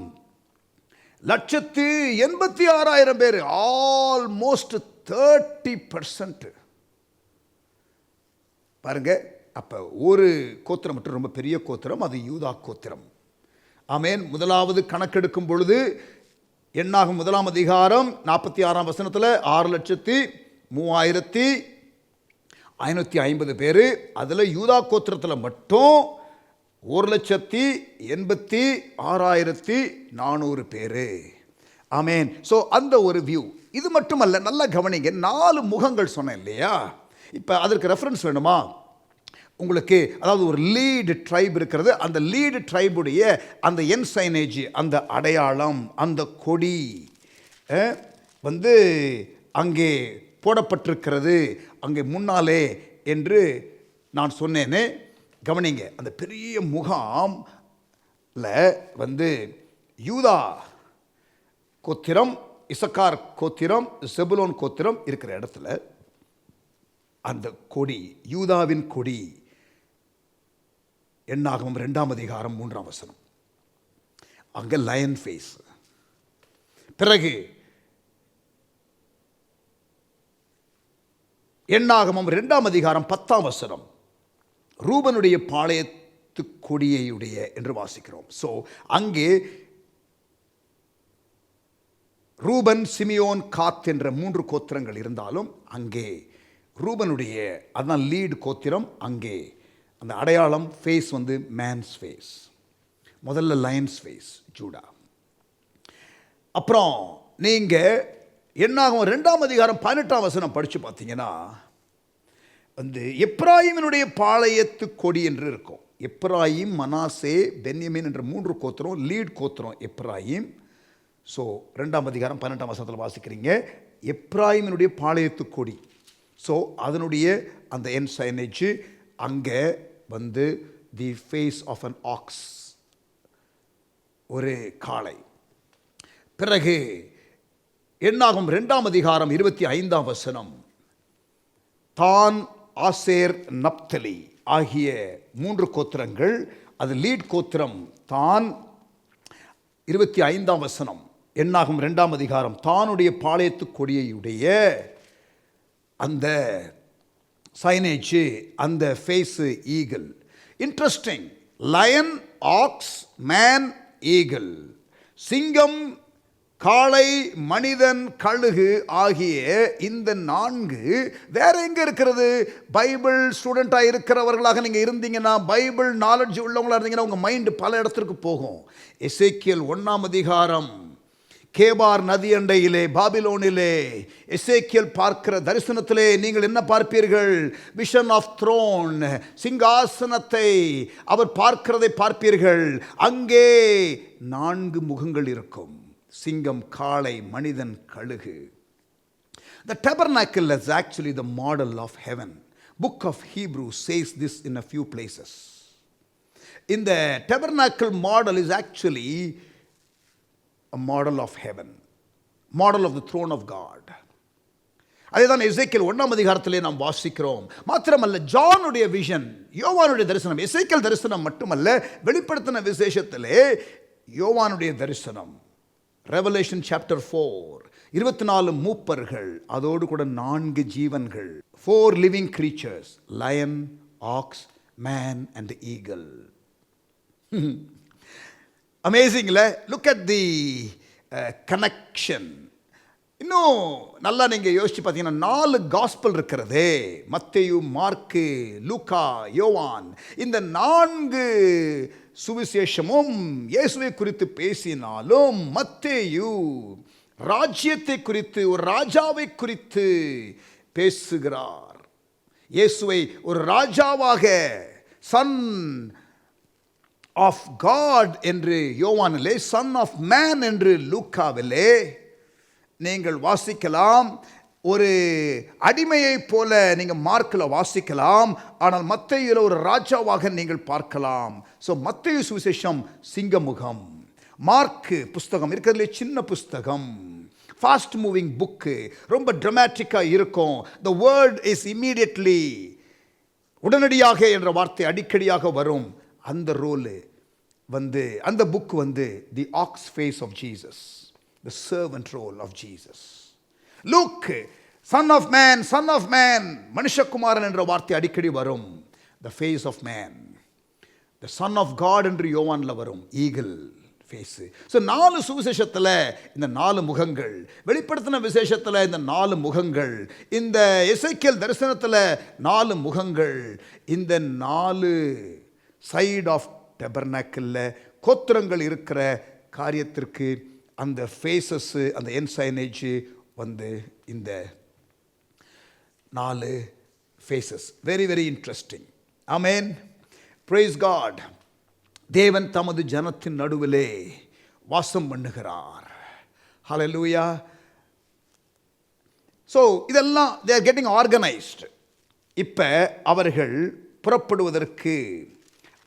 186,000 பேர், ஆல்மோஸ்ட் 30%. பாருங்க, அப்ப ஒரு கோத்திரம் மட்டும் ரொம்ப பெரிய கோத்திரம், அது யூதா கோத்திரம். ஆமென். முதலாவது கணக்கெடுக்கும் பொழுது எண்ணாகும் 1ஆம் அதிகாரம் 46ஆம் வசனத்தில் 6,03,550 பேர். அதில் யூதா கோத்திரத்தில் மட்டும் 1,86,400 பேர். ஆமென். ஸோ அந்த ஒரு வியூ. இது மட்டுமல்ல, நல்லா கவனிங்க, 4 முகங்கள் சொன்னேன் இல்லையா? இப்போ அதற்கு ரெஃபரன்ஸ் வேணுமா உங்களுக்கு? அதாவது ஒரு லீடு ட்ரைப் இருக்கிறது, அந்த லீடு ட்ரைபுடைய அந்த என்சைனேஜ், அந்த அடையாளம், அந்த கொடி அங்கே போடப்பட்டிருக்கிறது, அங்கே முன்னாலே என்று நான் சொன்னேனே. கவனிங்க, அந்த பெரிய முகாம்ல யூதா கோத்திரம், இசக்கார் கோத்திரம், செபுலோன் கோத்திரம் இருக்கிற இடத்துல அந்த கொடி, யூதாவின் கொடி, எண்ணாகமம் 2ஆம் அதிகாரம் 3ஆம் வசனம், அங்க லயன் ஃபேஸ். பிறகு எண்ணாகமம் 2ஆம் அதிகாரம் 10ஆம் வசனம், ரூபனுடைய பாளையத்து கொடியையுடைய என்று வாசிக்கிறோம். ஸோ அங்கே ரூபன், சிமியோன், காத் என்ற 3 கோத்திரங்கள் இருந்தாலும் அங்கே ரூபனுடைய, அதுதான் லீடு கோத்திரம். அங்கே அந்த அடையாளம் ஃபேஸ் மேன்ஸ் ஃபேஸ். முதல்ல லயன்ஸ் ஃபேஸ், ஜூடா. அப்புறம் நீங்கள் எண்ணாகமம் 2ஆம் அதிகாரம் 18ஆம் வசனம் படித்து பார்த்தீங்கன்னா எப்ராயிமினுடைய பாளையத்து கொடி என்று இருக்கும். எப்ராயிம், மனாசே, பென்யமீன் என்ற 3 கோத்திரம், லீட் கோத்திரம் எப்ராயிம். ஸோ 2ஆம் அதிகாரம் 18ஆம் வசனத்தில் வாசிக்கிறீங்க, எப்ராயிமினுடைய பாளையத்து கொடி. ஸோ அதனுடைய அந்த என்சைனேஜ் அங்கே the face of an ox, ஒரு காளை. பிறகு எண்ணாகும் 2ஆம் அதிகாரம் 25ஆம் வசனம், தான், ஆசேர், நப்தலி ஆகிய 3 கோத்திரங்கள், அது லீட் கோத்திரம் தான். 25ஆம் வசனம், எண்ணாகும் 2ஆம் அதிகாரம், தானுடைய பாளையத்து கொடியையுடைய அந்த சைனேஜ், அந்த face eagle. Interesting, lion, ox, man, eagle. சிங்கம், காளை, மனிதன், கழுகு ஆகிய இந்த 4 வேற எங்க இருக்கிறது? பைபிள் ஸ்டூடெண்டாக இருக்கிறவர்களாக நீங்கள் இருந்தீங்கன்னா, பைபிள் நாலெட்ஜ் உள்ளவங்களாக இருந்தீங்கன்னா உங்கள் மைண்டு பல இடத்திற்கு போகும். எசேக்கியேல் 1ஆம் அதிகாரம், கேபார் நதி அண்டையிலே, பாபிலோனிலே எசேக்கியேல் பார்க்கிற தரிசனத்திலே நீங்கள் என்ன பார்ப்பீர்கள்? விஷன் ஆஃப் த்ரோன், சிங்காசனத்தை அவர் பார்க்கிறதை பார்ப்பீர்கள். அங்கே 4 முகங்கள் இருக்கும், சிங்கம், காளை, மனிதன், கழுகு. The tabernacle is actually the model of heaven. Book of Hebrews says this in a few places. In the tabernacle model is actually a model of heaven, model of the throne of God. அதேதான் எசேக்கியேல் 1ஆம் அதிகாரத்திலே நாம் வாசிக்கிறோம். மாத்திரமல்ல, ஜானுடைய விஷன், யோவானுடைய தரிசனம், எசேக்கியேல் தரிசனம் மட்டுமல்ல, வெளிப்படுத்தின விசேஷத்திலே யோவானுடைய தரிசனம், ரெவலேஷன் சாப்டர் 4, 24 மூப்பர்கள், அதோடு கூட 4 ஜீவன்கள், 4 living creatures, lion, ox, man and eagle. Amazing, look at the connection. இன்னும் நல்லா நீங்கள் யோசிச்சு பார்த்தீங்கன்னா 4 காஸ்பல் இருக்கிறது, மத்தேயு, மார்க்கு, லூக்கா, யோவான். இந்த 4 சுவிசேஷமும் இயேசுவை குறித்து பேசினாலும் மத்தேயு ராஜ்யத்தை குறித்து, ஒரு ராஜாவை குறித்து பேசுகிறார். இயேசுவை ஒரு ராஜாவாக, சன் ஆஃப் காட் என்று யோவானிலே, சன் ஆஃப் மேன் என்று லூக்காவிலே நீங்கள் வாசிக்கலாம். ஒரு அடிமையை போல நீங்கள் மார்க்கில் வாசிக்கலாம், ஆனால் மத்தேயுல ஒரு ராஜாவாக நீங்கள் பார்க்கலாம். ஸோ மத்தேயு சுவிசேஷம் சிங்கமுகம், மார்க்கு புஸ்தகம் இருக்கிறதுலே சின்ன புஸ்தகம், ஃபாஸ்ட் மூவிங் புக்கு, ரொம்ப ட்ரமாட்டிக்காக இருக்கும். த வேர்ட் இஸ் இம்மீடியட்லி, உடனடியாக என்ற வார்த்தை அடிக்கடியாக வரும். அந்த ரோலு வந்து, அந்த புக் வந்து the ox face of Jesus, the servant role of Jesus. Luke, son of man, son of man, மனுஷகுமாரன் என்ற வார்த்தை அடிக்கடி வரும். The face of man, the son of God என்று யோவான்ல வரும், ஈகிள் ஃபேஸு. ஸோ 4 சுவிசேஷத்தில் இந்த 4 முகங்கள், வெளிப்படுத்தின விசேஷத்தில் இந்த 4 முகங்கள், இந்த எசேக்கியேல் தரிசனத்தில் 4 முகங்கள், இந்த 4 சைடு ஆஃப் டெபர்னாக்கிளில் கோத்திரங்கள் இருக்கிற காரியத்திற்கு அந்த ஃபேஸஸ், அந்த என்சைனேஜ் வந்து இந்த 4 faces. Very very interesting. Amen, praise God. தேவன் தமது ஜனத்தின் நடுவிலே வாசம் பண்ணுகிறார். ஹல்லேலூயா. ஸோ இதெல்லாம் they are getting organized. இப்போ அவர்கள் புறப்படுவதற்கு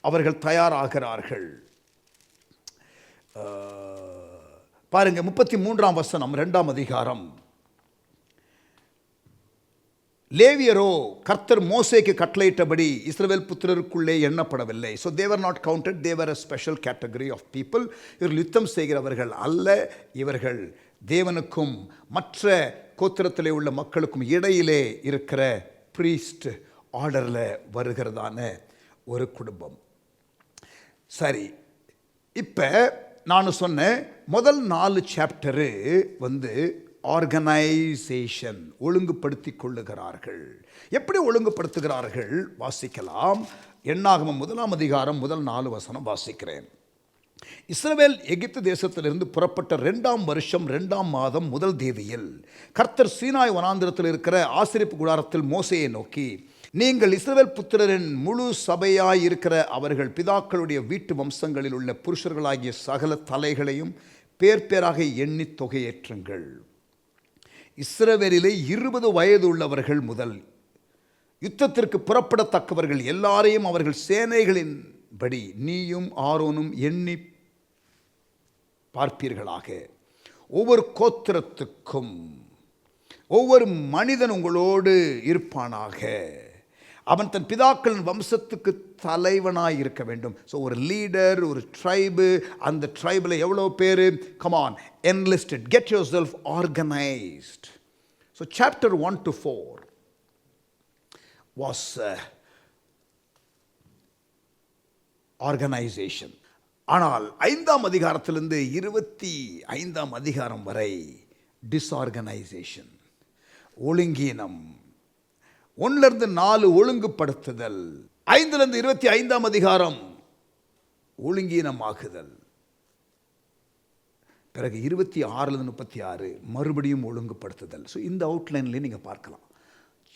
அவர்கள் தயாராகிறார்கள். பாருங்க 33ஆம் வசனம், 2ஆம் அதிகாரம். லேவியரோ கர்த்தர் மோசேக்கு கட்டளையிட்டபடி இஸ்ரவேல் புத்திரருக்குள்ளே எண்ணப்படவில்லை. So they were not counted, they were a special category of people. இவர்கள் யுத்தம் செய்கிறவர்கள் அல்ல. இவர்கள் தேவனுக்கும் மற்ற கோத்திரத்திலே உள்ள மக்களுக்கும் இடையிலே இருக்கிற பிரீஸ்ட் ஆர்டரில் வருகிறதான ஒரு குடும்பம். சரி, இப்போ நான் சொன்ன முதல் 4 சாப்டரு வந்து ஆர்கனைசேஷன், ஒழுங்குபடுத்தி கொள்ளுகிறார்கள். எப்படி ஒழுங்குபடுத்துகிறார்கள் வாசிக்கலாம். எண்ணாகமம் 1ஆம் அதிகாரம் முதல் 4 வசனம் வாசிக்கிறேன். இஸ்ரவேல் எகிப்து தேசத்திலிருந்து புறப்பட்ட 2ஆம் வருஷம் 2ஆம் மாதம் 1 தேதியில் கர்த்தர் சீனாய் வனாந்திரத்தில் இருக்கிற ஆசரிப்பு கூடாரத்தில் மோசேயை நோக்கி, நீங்கள் இஸ்ரவேல் புத்திரரின் முழு சபையாய் இருக்கிற அவர்கள் பிதாக்களுடைய வீட்டு வம்சங்களில் உள்ள புருஷர்களாகிய சகல தலைகளையும் பேர் பேராக எண்ணி தொகையேற்றுங்கள். இஸ்ரவேலிலே 20 வயது உள்ளவர்கள் முதல் யுத்தத்திற்கு புறப்படத்தக்கவர்கள் எல்லாரையும் அவர்கள் சேனைகளின்படி நீயும் ஆரோனும் எண்ணி பார்ப்பீர்களாக. ஒவ்வொரு கோத்திரத்துக்கும் ஒவ்வொரு மனிதன் உங்களோடு இருப்பானாக. அவன் தன் பிதாக்களின் வம்சத்துக்கு தலைவனாய் இருக்க வேண்டும். ஸோ ஒரு லீடர், ஒரு ட்ரைபு, அந்த ட்ரைபில் எவ்வளோ பேர், come on, enlisted, get yourself organized. So chapter 1 to 4 was organization. ஆனால் 5ஆம் அதிகாரத்திலிருந்து 25ஆம் அதிகாரம் வரை டிஸ்ஆர்கனைசேஷன், ஒழுங்கீனம். 1லிருந்து 4 ஒழுங்குபடுத்துதல், 5லிருந்து 25ஆம் அதிகாரம் ஒழுங்கீனமாகுதல், பிறகு 26லிருந்து 36 மறுபடியும் ஒழுங்குபடுத்துதல். ஸோ இந்த அவுட்லைன்லேயே நீங்கள் பார்க்கலாம்.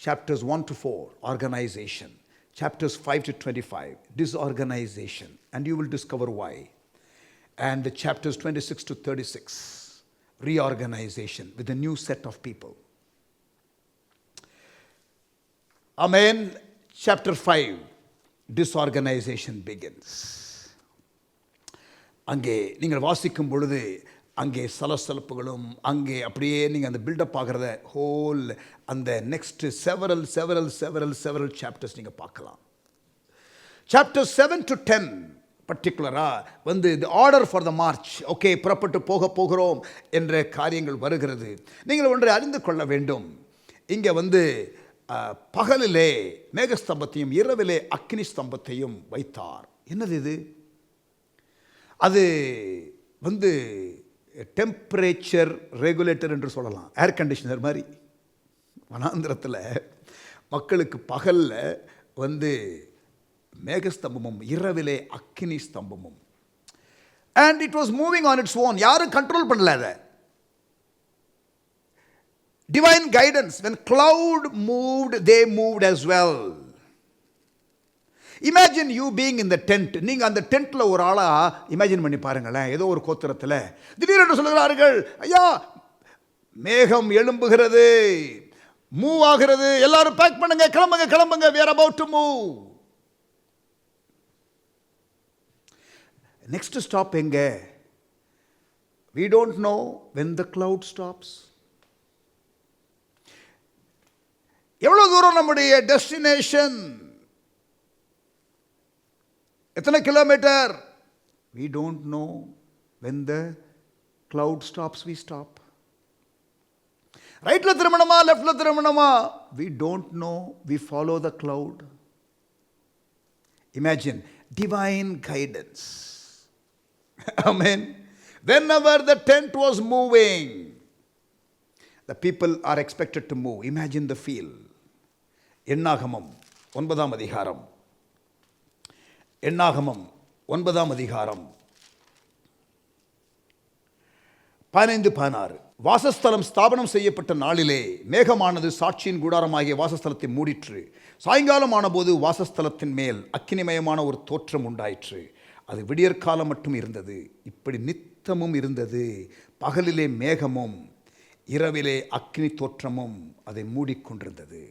Chapters 1 to 4 organization, chapters 5 to 25 disorganization, and you will discover why. And the chapters 26 to 36 reorganization with a new set of people. Amen. Chapter 5 disorganization begins. அங்கே நீங்கள் வாசிக்கும் பொழுது அங்கே சலசலப்புகளும், அங்கே அப்படியே நீங்கள் அந்த பில்டப் ஆகிறத ஹோல் அந்த நெக்ஸ்ட் செவரல் சாப்டர்ஸ் நீங்கள் பார்க்கலாம். சாப்டர் 7 to 10 பர்டிகுலராக வந்து the order for the March. Okay, புறப்பட்டு போகிறோம் என்ற காரியங்கள் வருகிறது. நீங்கள் ஒன்றை அறிந்து கொள்ள வேண்டும். இங்கே வந்து பகலிலே மேகஸ்தம்பத்தையும் இரவிலே அக்னி ஸ்தம்பத்தையும் வைத்தார். என்னது இது? அது வந்து டெம்பரேச்சர் ரெகுலேட்டர் என்று சொல்லலாம், ஏர் கண்டிஷனர் மாதிரி. வனாந்திரத்தில் மக்களுக்கு பகலில் வந்து மேகஸ்தம்பமும் இரவிலே அக்னி ஸ்தம்பமும். And it was moving on its own. யாரும் கண்ட்ரோல் பண்ணல அதை. Divine guidance. When cloud moved, they moved as well. Imagine you being in the tent. நீங்கள் அந்த டென்ட்டில் ஒரு ஆளாக இமேஜின் பண்ணி பாருங்களேன். ஏதோ ஒரு கோத்திரத்தில் திடீரென்று சொல்கிறார்கள், ஐயா மேகம் எழும்புகிறது, மூவ் ஆகிறது, எல்லாரும் பேக் பண்ணுங்க, கிளம்புங்க, we are about to move. Next stop எங்க? We don't know when the cloud stops. எவ்வளவு தூரம் நம்முடைய டெஸ்டினேஷன், எத்தனை kilometre? We don't know. When the cloud stops, we stop. ரைட்ல திரும்பணுமா லெஃப்ட்ல திரும்பணுமா? We don't know. We follow the cloud. Imagine divine guidance. Amen. Whenever the tent was moving, the people are expected to move. Imagine the feel. எண்ணாகமம் 9ஆம் அதிகாரம், எண்ணாகமம் 9ஆம் அதிகாரம் 15-16. வாசஸ்தலம் ஸ்தாபனம் செய்யப்பட்ட நாளிலே மேகமானது சாட்சியின் கூடாரமாகிய வாசஸ்தலத்தை மூடிற்று. சாயங்காலம் ஆனபோது வாசஸ்தலத்தின் மேல் அக்கினிமயமான ஒரு தோற்றம் உண்டாயிற்று. அது விடியற்காலம் மட்டும் இருந்தது. இப்படி நித்தமும் இருந்தது. பகலிலே மேகமும் இரவிலே அக்கினி தோற்றமும் அதை மூடிக்கொண்டிருந்தது.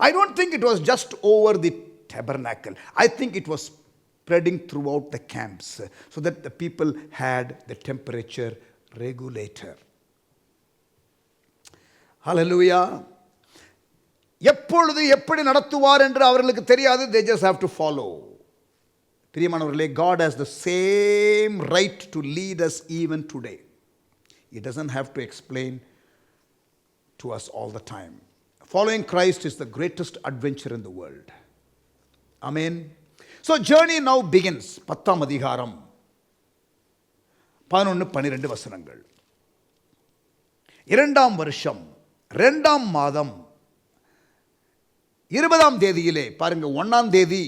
I don't think it was just over the tabernacle. I think it was spreading throughout the camps so that the people had the temperature regulator. Hallelujah. எப்பொழுது எப்படி நடத்துவார் என்று அவர்களுக்கு தெரியாது. They just have to follow. பிரியமானவர்களே, God has the same right to lead us even today. He doesn't have to explain to us all the time. Following Christ is the greatest adventure in the world. Amen. So journey now begins. 10ஆம் அதிகாரம் 11-12 வசனங்கள். 2ஆம் வருஷம் 2ஆம் மாதம் 20ஆம் தேதியிலே, பாருங்க, 1ஆம் தேதி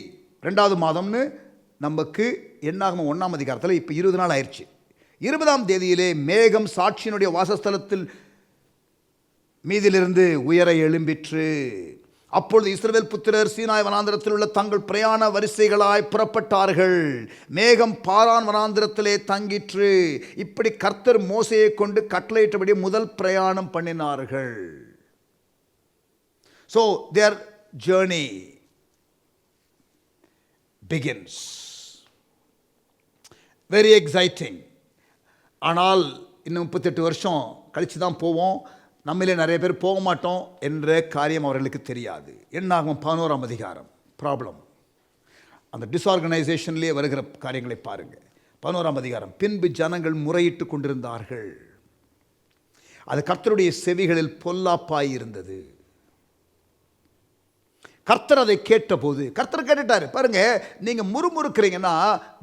2வது மாதம்னு நமக்கு எண்ணாகமம் 1ஆம் அதிகாரத்தில் இப்போ 20 நாள் ஆயிடுச்சு. 20ஆம் தேதியிலே மேகம் சாட்சியினுடைய வாசஸ்தலத்தில் மீதிலிருந்து உயர எழும்பிற்று. அப்பொழுது இஸ்ரவேல் புத்திரர் சீனாய் வனாந்திரத்தில் உள்ள தங்கள் பிரயாண வரிசைகளாய் புறப்பட்டார்கள். மேகம் பாரான் வனாந்திரத்திலே தங்கிற்று. இப்படி கர்த்தர் மோசேயை கொண்டு கட்டளையிட்டபடி முதல் பிரயாணம் பண்ணினார்கள். So their journey begins. Very exciting. ஆனால் இன்னும் 38 வருஷம் கழிச்சு தான் போவோம், நம்மளே நிறைய பேர் போக மாட்டோம் என்ற காரியம் அவர்களுக்கு தெரியாது. என்னாகும் 11ஆம் அதிகாரம் ப்ராப்ளம். அந்த டிஸ்ஆர்கனைசேஷன்லேயே வருகிற காரியங்களை பாருங்கள். 11ஆம் அதிகாரம். பின்பு ஜனங்கள் முறையிட்டு கொண்டிருந்தார்கள். அது கர்த்தருடைய செவிகளில் பொல்லாப்பாய் இருந்தது. கர்த்தர் அதை கேட்டபோது, கர்த்தர் கேட்டுட்டாரு. பாருங்க, நீங்க முறுமுறுக்கிறீங்கன்னா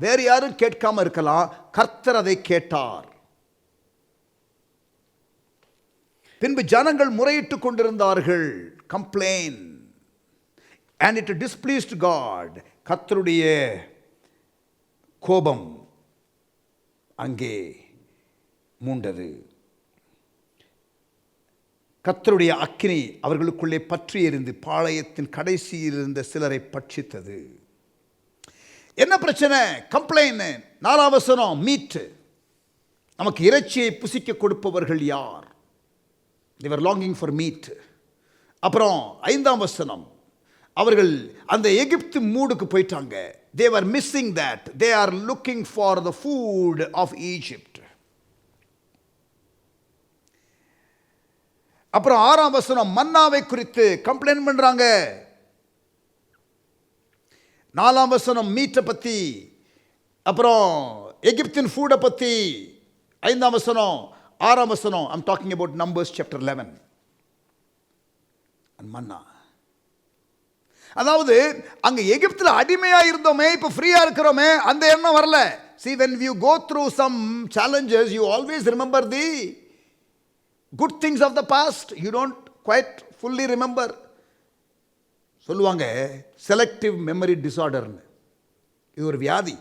வேற யாரும் கேட்காம இருக்கலாம், கர்த்தர் அதை கேட்டார். பின்பு ஜனங்கள் முறையிட்டு கொண்டிருந்தார்கள். Complain. and it displeased God. கர்த்தருடைய கோபம் அங்கே மூண்டது. கர்த்தருடைய அக்கினி அவர்களுக்குள்ளே பற்றி எரிந்து பாளையத்தின் கடைசியில் இருந்த சிலரை பட்சித்தது. என்ன பிரச்சனை? கம்ப்ளைன். 4ஆம் வசனம், மீட். நமக்கு இறைச்சியை புசிக்க கொடுப்பவர்கள் யார்? They were longing for meat. அப்புறம் 5ஆம் வசனம், அவர்கள் அந்த எகிப்து மூடுக்கு போயிட்டாங்க. They were missing that. They are looking for the food of Egypt. அப்புறம் 6ஆம் வசனம், மன்னாவை குறித்து கம்ப்ளைண்ட் பண்றாங்க. 4ஆம் வசனம் மீட்டை பத்தி, அப்புறம் எகிப்தின் ஃபுட்டை பத்தி. 5ஆம் வசனம், 6ஆம் வசனம், I'm talking about Numbers chapter 11 and manna. அதாவது அங்க எகிப்தில் அடிமையா இருந்தோமே, இப்ப ஃப்ரீயா இருக்கிறோமே, அந்த எண்ணம் வரல. See, when you go through some challenges, you always remember the good things of the past. You don't quite fully remember. சொல்லுவாங்க செலக்டிவ் மெமரி டிசார்டர்னு. இது ஒரு வியாதி.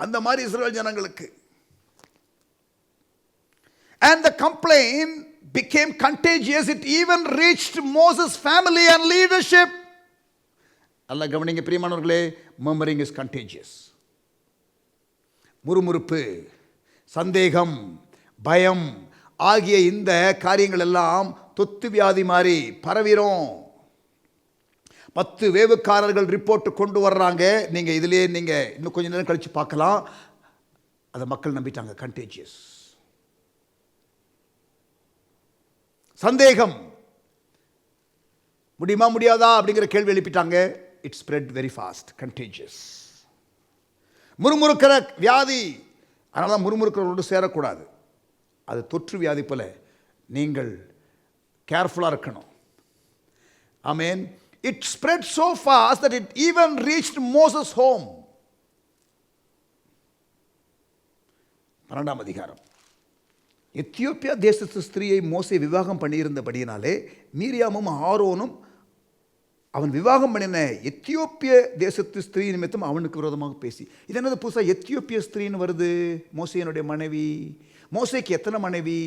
அந்த மாதிரி இஸ்ரவேல் ஜனங்களுக்கு. And the complaint became contagious. It even reached Moses' family and leadership. Allah கவனிங்க பிரியமானவர்களே, murmuring is contagious. முறுமுறுப்பு, சந்தேகம், பயம் ஆகிய இந்த காரியங்கள் எல்லாம் தொத்து வியாதி மாதிரி பரவிரும். 10 வேவுக்காரர்கள் ரிப்போர்ட் கொண்டு வர்றாங்க. நீங்க இதிலே நீங்க இன்னும் கொஞ்ச நேரம் கழிச்சு பார்க்கலாம். அதை மக்கள் நம்பிட்டாங்க. கண்டேஜியஸ். சந்தேகம், முடியுமா முடியாதா அப்படிங்கிற கேள்வி எழுப்பிட்டாங்க. It spread very fast. Contagious. முறுமுறுக்கிற வியாதி, அதனால தான் முறுமுறுக்கிறவங்களோடு சேரக்கூடாது. அது தொற்று வியாதி போல, நீங்கள் கேர்ஃபுல்லாக இருக்கணும். ஆமென். It spread so fast that it even reached Moses' home. 12ஆம் அதிகாரம். எத்தியோப்பியா தேசத்து ஸ்திரீயை மோசே விவாகம் பண்ணியிருந்தபடியினாலே மீரியாமும் ஆரோனும் அவன் விவாகம் பண்ணின எத்தியோப்பிய தேசத்து ஸ்திரீ நிமித்தம் அவனுக்கு விரோதமாக பேசி. இது என்னது புதுசாக எத்தியோப்பிய ஸ்திரீன்னு வருது? மோசேயினுடைய மனைவி. மோசேக்கு எத்தனை மனைவி?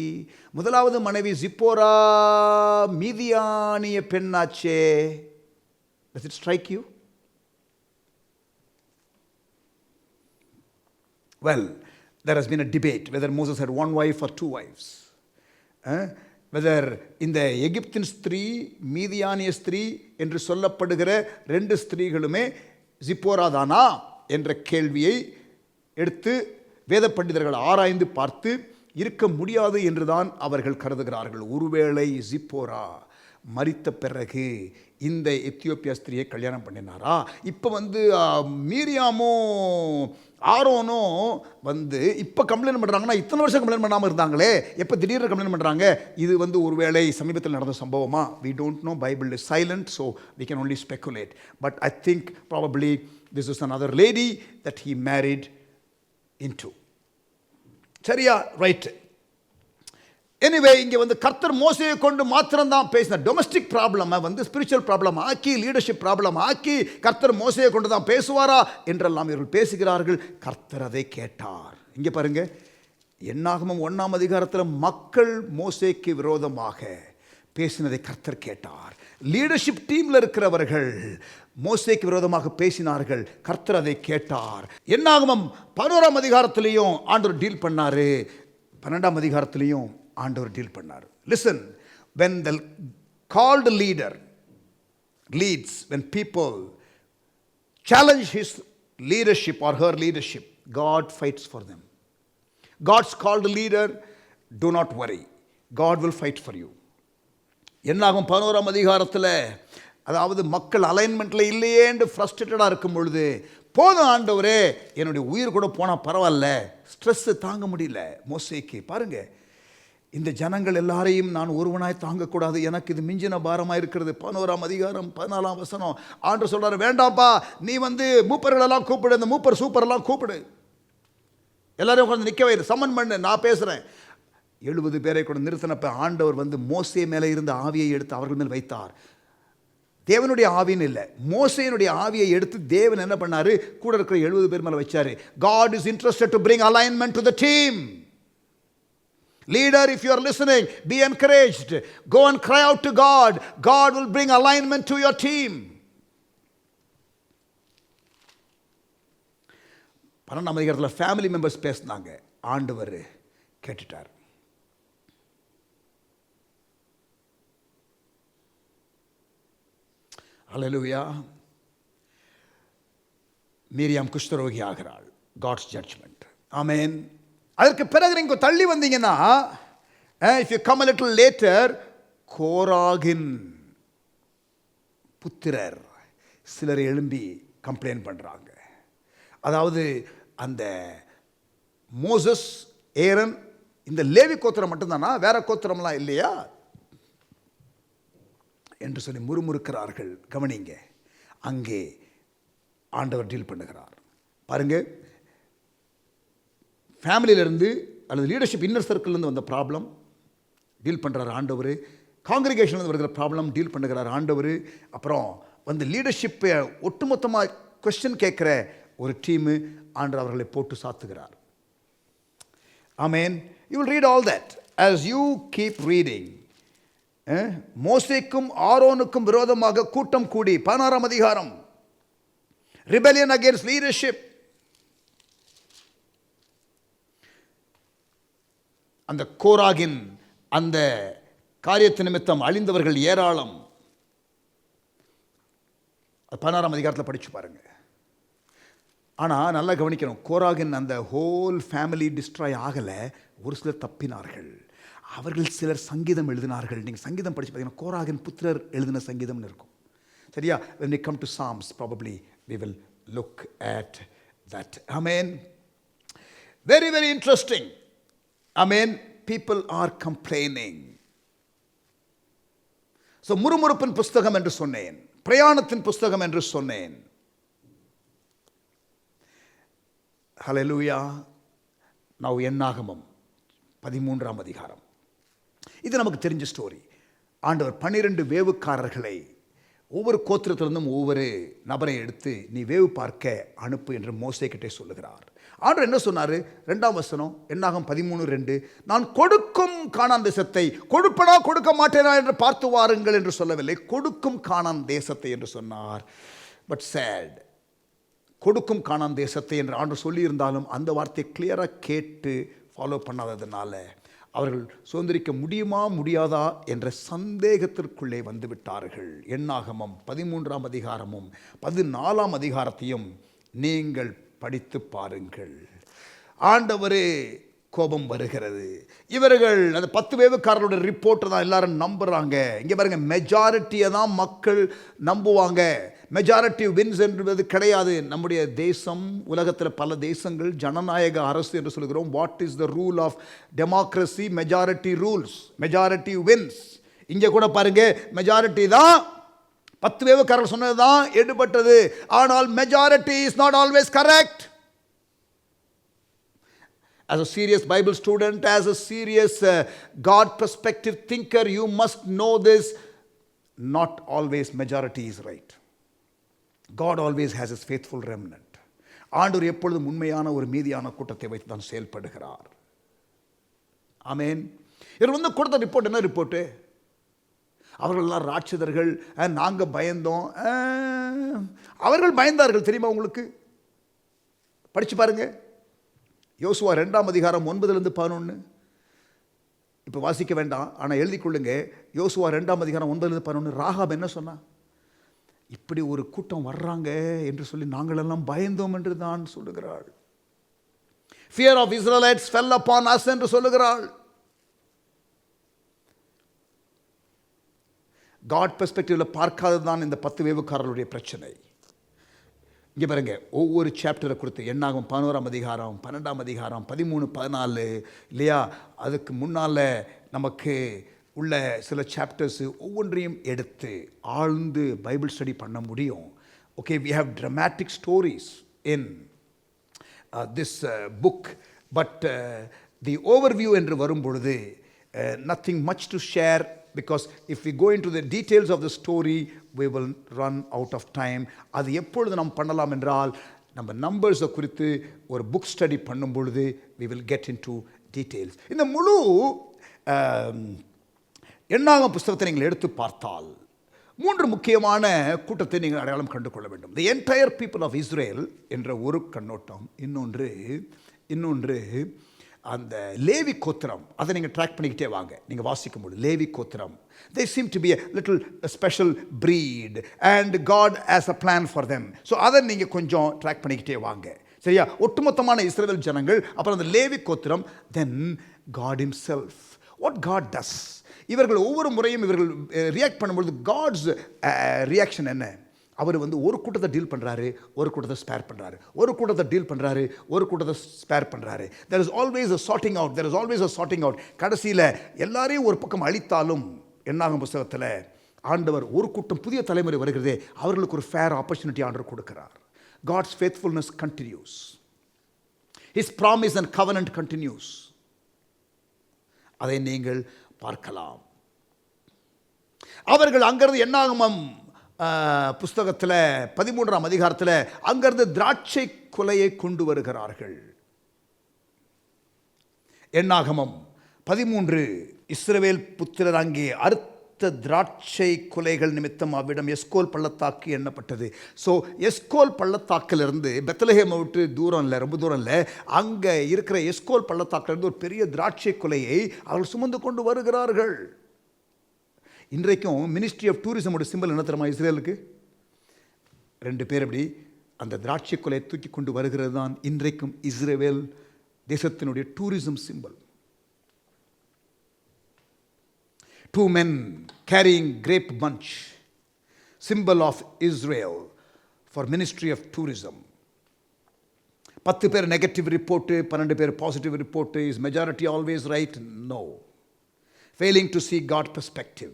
முதலாவது மனைவி ஜிப்போரா மீதியானிய பெண்ணாச்சே. Does it strike you? Well, there has been a debate whether Moses had one wife or two wives. Whether இந்த எகிப்தின் ஸ்திரீ மீதியானிய ஸ்திரீ என்று சொல்லப்படுகிற ரெண்டு ஸ்திரீகளுமே ஜிப்போரா தானா என்ற கேள்வியை எடுத்து வேத பண்டிதர்கள் ஆராய்ந்து பார்த்து இருக்க முடியாது என்றுதான் அவர்கள் கருதுகிறார்கள். ஒருவேளை ஜிப்போரா மரித்த பிறகு இந்த எத்தியோப்பியா ஸ்திரியை கல்யாணம் பண்ணினாரா? இப்போ மீரியாமோ ஆரோனோ இப்போ கம்ப்ளைண்ட் பண்ணுறாங்கன்னா, இத்தனை வருஷம் கம்ப்ளைண்ட் பண்ணாமல் இருந்தாங்களே, எப்போ திடீர்னு கம்ப்ளைண்ட் பண்ணுறாங்க? இது ஒருவேளை சமீபத்தில் நடந்த சம்பவமா? We don't know. Bible is silent, so we can only speculate. But I think probably this is another lady that he married into. சரியா? ரைட். எனிவே, இங்கே கர்த்தர் மோசையை கொண்டு மாத்திரம்தான் பேசினார். டொமஸ்டிக் ப்ராப்ளமை ஸ்பிரிச்சுவல் ப்ராப்ளம் ஆக்கி, லீடர்ஷிப் ப்ராப்ளம் ஆக்கி, கர்த்தர் மோசையை கொண்டு தான் பேசுவாரா என்றெல்லாம் இவர்கள் பேசுகிறார்கள். கர்த்தர் அதை கேட்டார். இங்கே பாருங்க, என்னாகமம் 1ஆம் அதிகாரத்தில் மக்கள் மோசேக்கு விரோதமாக பேசினதை கர்த்தர் கேட்டார். லீடர்ஷிப் டீமில் இருக்கிறவர்கள் மோசேக்கு விரோதமாக பேசினார்கள். கர்த்தர் அதை கேட்டார். என்னாகமம் 11ஆம் அதிகாரத்திலையும் ஆண்டவர் டீல் பண்ணாரு. 12ஆம் அதிகாரத்திலையும் ஆண்டவர் டீல் பண்ணார். Listen, when the called leader leads, when people challenge his leadership or her leadership, God fights for them. God's called leader, do not worry, God will fight for you. என்னாகும் 11ஆம் அதிகாரத்தில், அதாவது மக்கள் அலைன்மெண்ட்டில் இல்லையே என்று ஃப்ரஸ்ட்ரேட்டடாக இருக்கும் பொழுது, போதும் ஆண்டவரே, என்னுடைய உயிர் கூட போனால் பரவாயில்ல, ஸ்ட்ரெஸ்ஸு தாங்க முடியல மோசேக்கு. பாருங்க, இந்த ஜனங்கள் எல்லாரையும் நான் ஒருவனாய் தாங்கக்கூடாது, எனக்கு இது மிஞ்சின பாரமாக இருக்கிறது. 11ஆம் அதிகாரம் 14ஆம் வசனம் ஆண்டவர் சொல்கிறார், வேண்டாம்ப்பா, நீ மூப்பர்களெல்லாம் கூப்பிடு, இந்த மூப்பர் சூப்பரெல்லாம் கூப்பிடு, எல்லாரையும் உட்காந்து நிற்க வைரு, சம்மன் பண்ணு, நான் பேசுகிறேன். 70 பேரை கூட நிறுத்தினப்ப ஆண்டவர் மோசே மேலே இருந்த ஆவியை எடுத்து அவர்கள் மேல் வைத்தார். தேவனுடைய ஆவின்னு இல்லை, மோசேயினுடைய ஆவியை எடுத்து தேவன் என்ன பண்ணாரு? கூட இருக்கிற 70 பேர் மேலே வச்சாரு. God is interested to bring alignment to the team. Leader, if you are listening, be encouraged. Go and cry out to God. God will bring alignment to your team. 12ஆம் அதிகாரத்தில் ஃபேமிலி மெம்பர்ஸ் பேசினாங்க. ஆண்டவர் கேட்டுட்டார். ஹல்லேலூயா. மீரியாம் குஷ்டரோகி ஆகிறாள். God's judgement. ஆமென். அதற்கு பிறகு நீங்கள் தள்ளி வந்தீங்கன்னா, if you come a little later, கோராகின் புத்திரர் சிலர் எழும்பி கம்ப்ளைண்ட் பண்ணுறாங்க. அதாவது அந்த மோசஸ், ஏரன், இந்த லேவி கோத்திரம் மட்டும்தானா, வேற கோத்திரம்லாம் இல்லையா என்று சொல்லி முறுமுறுக்கிறார்கள். கவனிங்க, அங்கே ஆண்டவர் டீல் பண்ணுகிறார். பாருங்க, ஃபேமிலியிலேருந்து அல்லது லீடர்ஷிப் இன்னர் சர்க்கிள்லேருந்து வந்த ப்ராப்ளம் டீல் பண்ணுறார் ஆண்டவர். காங்கிரிகேஷன்லேருந்து வருகிற ப்ராப்ளம் டீல் பண்ணுகிறார் ஆண்டவர். அப்புறம் லீடர்ஷிப்பை ஒட்டுமொத்தமாக கொஸ்டின் கேட்குற ஒரு டீமு ஆண்டவர் அவர்களை போட்டு சாத்துகிறார். Amen. You will read all that as you keep reading. மோசேக்கும் ஆரோனுக்கும் விரோதமாக கூட்டம் கூடி, 16ஆம் அதிகாரம், ரிபெலியன் அகேன்ஸ்ட் லீடர்ஷிப். அந்த கோராகின் அந்த காரியத்து நிமித்தம் அழிந்தவர்கள் ஏராளம். 16ஆம் அதிகாரத்தில் படிச்சு பாருங்க. ஆனால் நல்லா கவனிக்கணும், கோராகின் அந்த ஹோல் ஃபேமிலி டிஸ்ட்ராய் ஆகலை. ஒரு சிலர் தப்பினார்கள். அவர்கள் சிலர் சங்கீதம் எழுதினார்கள். நீங்கள் சங்கீதம் படித்து பார்த்தீங்கன்னா கோராகின் புத்திரர் எழுதின சங்கீதம்னு இருக்கும். சரியா? when we come to Psalms probably we will look at that. Amen. Very, very interesting. Amen. People are complaining. So முறுமுறுப்பின் புஸ்தகம் என்று சொன்னேன், பிரயாணத்தின் புஸ்தகம் என்று சொன்னேன். ஹல்லேலூயா. now என்னாகமம் 13ஆம் அதிகாரம். இது நமக்கு தெரிஞ்ச ஸ்டோரி. ஆண்டவர் 12 வேவுக்காரர்களை ஒவ்வொரு கோத்திரத்திலிருந்தும் ஒவ்வொரு நபரை எடுத்து நீ வேவு பார்க்க அனுப்பு என்று மோசே கிட்டே சொல்லுகிறார். ஆண்டவர் என்ன சொன்னார்? 2ஆம் வசனம் என்னாகும் 13:2, நான் கொடுக்கும் கானான் தேசத்தை கொடுப்பனா கொடுக்க மாட்டேனா என்று பார்த்து வாருங்கள் என்று சொல்லவில்லை, கொடுக்கும் கானான் தேசத்தை என்று சொன்னார். பட் சேட், கொடுக்கும் கானான் தேசத்தை என்று ஆண்டவர் சொல்லியிருந்தாலும் அந்த வார்த்தையை கிளியராக கேட்டு ஃபாலோ பண்ணாததுனால அவர்கள் சுதந்திரிக்க முடியுமா முடியாதா என்ற சந்தேகத்திற்குள்ளே வந்துவிட்டார்கள். என்னாகமம் 13ஆம் அதிகாரமும் 14ஆம் அதிகாரத்தையும் நீங்கள் படித்து பாருங்கள். ஆண்டவரே கோபம் வருகிறது. இவர்கள் அந்த 10 வேவுக்காரர்களோட ரிப்போர்ட்டை தான் எல்லாரும் நம்புகிறாங்க. இங்கே பாருங்க, மெஜாரிட்டியை தான் மக்கள் நம்புவாங்க. மெஜாரிட்டி வின்ஸ் என்பது கிடையாது. நம்முடைய தேசம், உலகத்தில் பல தேசங்கள் ஜனநாயக அரசு என்று சொல்கிறோம். What is the rule of democracy? Majority rules, majority wins. இங்கே கூட பாருங்க, மெஜாரிட்டி தான் 10 வேவுக்காரர்கள் சொன்னது தான் எடுபட்டது. ஆனால் majority is not always correct. As a serious Bible student, as a serious God perspective thinker, you must know this. Not always majority is right. God always has his faithful remnant. ஆண்டவர் எப்பொழுதும் உண்மையான ஒரு மீதியான கூட்டத்தை வைத்து தான் செயல்படுகிறார். ஆமென். இவர் வந்து கொடுத்த ரிப்போர்ட் என்ன ரிப்போர்ட்டு? அவர்களெல்லாம் ராட்சதர்கள், நாங்கள் பயந்தோம். அவர்கள் பயந்தார்கள் தெரியுமா உங்களுக்கு? படித்து பாருங்க. யோசுவா 2ஆம் அதிகாரம் 9-11. இப்போ வாசிக்க வேண்டாம், ஆனால் எழுதி கொள்ளுங்க. யோசுவா 2ஆம் அதிகாரம் 9-11. ராகாப் என்ன சொன்னா? இப்படி ஒரு கூட்டம் வர்றாங்க என்று சொல்லி நாங்களெல்லாம் பயந்தோம் என்று தான் சொல்லுகிறாள். Fear of Israelites fell upon us என்று சொல்லுகிறாள். காட் பெர்ஸ்பெக்டிவ்ல பார்க்காதது தான் இந்த 10 வேவுக்காரர்களுடைய பிரச்சனை. இங்கே பாருங்க, ஒவ்வொரு சாப்டரை கொடுத்து என்னாகும் 11ஆம் அதிகாரம், 12ஆம் அதிகாரம், 13, 14 இல்லையா? அதுக்கு முன்னால் நமக்கு உள்ள சில சாப்டர்ஸ் ஒவ்வொன்றையும் எடுத்து ஆழ்ந்து பைபிள் ஸ்டடி பண்ண முடியும். Okay, we have dramatic stories in this book, but the overview என்று வரும் பொழுது nothing much to share, because if we go into the details of the story we will run out of time. அது எப்பொழுது நாம் பண்ணலாம் என்றால், நம்ம நம்பர்ஸை குறித்து ஒரு புக் ஸ்டடி பண்ணும் பொழுது we will get into details. இந்த முழு என்னாகும் புஸ்தகத்தை நீங்கள் எடுத்து பார்த்தால் 3 முக்கியமான கூட்டத்தை நீங்கள் அடையாளம் கண்டு கொள்ள வேண்டும். The entire people of Israel என்ற ஒரு கண்ணோட்டம். இன்னொன்று அந்த லேவி கோத்திரம். அதை நீங்கள் ட்ராக் பண்ணிக்கிட்டே வாங்க. நீங்கள் வாசிக்கும்போது லேவி கோத்திரம், they seem to be a little special breed and God has a plan for them. So அதை நீங்கள் கொஞ்சம் ட்ராக் பண்ணிக்கிட்டே வாங்க. சரியா? ஒட்டுமொத்தமான இஸ்ரவேல் ஜனங்கள், அப்புறம் அந்த லேவி கோத்திரம், then God himself. What God does, இவர்கள் ஒவ்வொரு முறையும் இவர்கள் ரியாக்ட் பண்ணும்பொழுது காட்ஸ் ரியாக்ஷன் என்ன? அவர் வந்து ஒரு கூட்டத்தை டீல் பண்ணுறாரு, ஒரு கூட்டத்தை ஸ்பேர் பண்ணுறாரு, ஒரு கூட்டத்தை டீல் பண்ணுறாரு, ஒரு கூட்டத்தை ஸ்பேர் பண்ணுறாரு. there is always a sorting out, there is always a sorting out. கடைசியில் எல்லாரையும் ஒரு பக்கம் அழித்தாலும் என்னாகும் புஸ்தகத்தில் ஆண்டவர் ஒரு கூட்டம் புதிய தலைமுறை வருகிறதே, அவர்களுக்கு ஒரு ஃபேர் ஆப்பர்ச்சுனிட்டி ஆண்டவர் கொடுக்கிறார். God's faithfulness continues. His promise and covenant continues. அதை நீங்கள் பார்க்கலாம். அவர்கள் அங்கிருந்து என்னாகமம் புஸ்தகத்தில் 13ஆம் அதிகாரத்தில் அங்கிருந்து திராட்சை குலையை கொண்டு வருகிறார்கள். என்னாகமம் 13, இஸ்ரவேல் புத்திரர் அங்கே அறுத்த திராட்சை குலைகள் நிமித்தம் அவ்விடம் எஸ்கோல் பள்ளத்தாக்கு எண்ணப்பட்டது. ஸோ எஸ்கோல் பள்ளத்தாக்கிலிருந்து பெத்லஹேமை விட்டு தூரம் இல்லை, ரொம்ப தூரம் இல்லை, அங்கே இருக்கிற எஸ்கோல் பள்ளத்தாக்கிலிருந்து ஒரு பெரிய திராட்சை குலையை அவர்கள் சுமந்து கொண்டு வருகிறார்கள். இன்றைக்கும் மினிஸ்ட்ரி ஆஃப் டூரிசமோட சிம்பிள் என்ன தெரியுமா? இஸ்ரேலுக்கு 2 பேர் அப்படி அந்த திராட்சை கொலையை தூக்கி கொண்டு வருகிறது தான் இன்றைக்கும் இஸ்ரேல் தேசத்தினுடைய tourism symbol. 2 men carrying grape bunch, symbol of Israel for ministry of tourism. 10 பேர் நெகட்டிவ் ரிப்போர்ட்டு, 12 பேர் positive report. Is majority always right? No. Failing to see God perspective.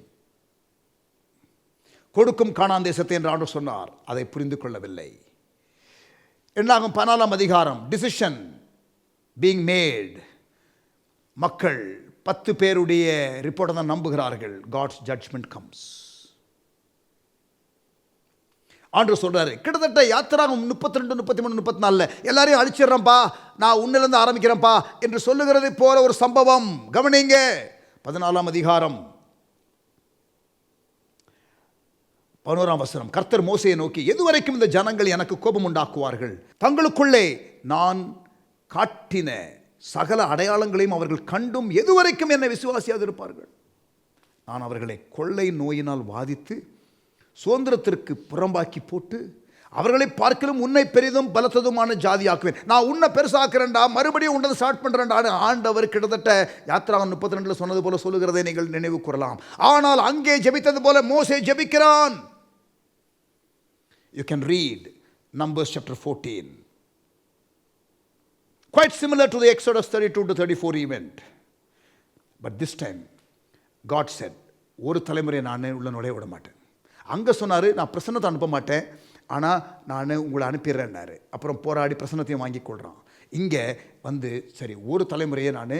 கொடுக்கும் கானான் தேசத்தை என்று ஆண்டவர் சொன்னார், அதை புரிந்து கொள்ளவில்லை. என்னாகும் 14ஆம் அதிகாரம், டிசிஷன் being made. மக்கள் 10 பேருடைய ரிப்போர்ட்டை தான் நம்புகிறார்கள். God's judgment comes. ஆண்டவர் சொல்றாரு, கிட்டத்தட்ட யாத்திராகம் 32, 33, 34 எல்லாரையும் அழிச்சிடறேன்ப்பா, நான் உன்னிலிருந்து ஆரம்பிக்கிறேன்ப்பா என்று சொல்லுகிறது போல ஒரு சம்பவம். கவனிங்க, 14ஆம் அதிகாரம் 11ஆம் வசனம். கர்த்தர் மோசேயை நோக்கி, எதுவரைக்கும் இந்த ஜனங்கள் எனக்கு கோபம் உண்டாக்குவார்கள்? தங்களுக்குள்ளே நான் காட்டின சகல அடையாளங்களையும் அவர்கள் கண்டும் எதுவரைக்கும் என்னை விசுவாசியாது இருப்பார்கள்? நான் அவர்களை கொள்ளை நோயினால் வாதித்து சுதந்திரத்திற்கு புறம்பாக்கி போட்டு அவர்களை பார்க்கலும் உன்னை பெரிதும் பலத்ததுமான ஜாதியாக்குவேன். நான் உன்னை பெருசாக்குறேன்டா, மறுபடியும் உன்னதை ஸ்டார்ட் பண்ணுறேன்டான்னு ஆண்டவர் கிட்டத்தட்ட யாத்திராகம் 32 சொன்னது போல சொல்லுகிறதை நீங்கள் நினைவு கூறலாம். ஆனால் அங்கே ஜெபித்தது போல மோசே ஜெபிக்கிறான். You can read Numbers chapter 14. Quite similar to the Exodus 32 to 34 event. But this time, God said, ஒரு தலைமுறை நான் உள்ள நுழைய விட மாட்டேன். அங்கே சொன்னார், நான் பிரசன்னத்தை அனுப்ப மாட்டேன், ஆனால் நான் உங்களை அனுப்பிடுறேன்னாரு. அப்புறம் போராடி பிரசன்னத்தையும் வாங்கி கொள்கிறான். இங்கே வந்து சரி, ஒரு தலைமுறையை நான்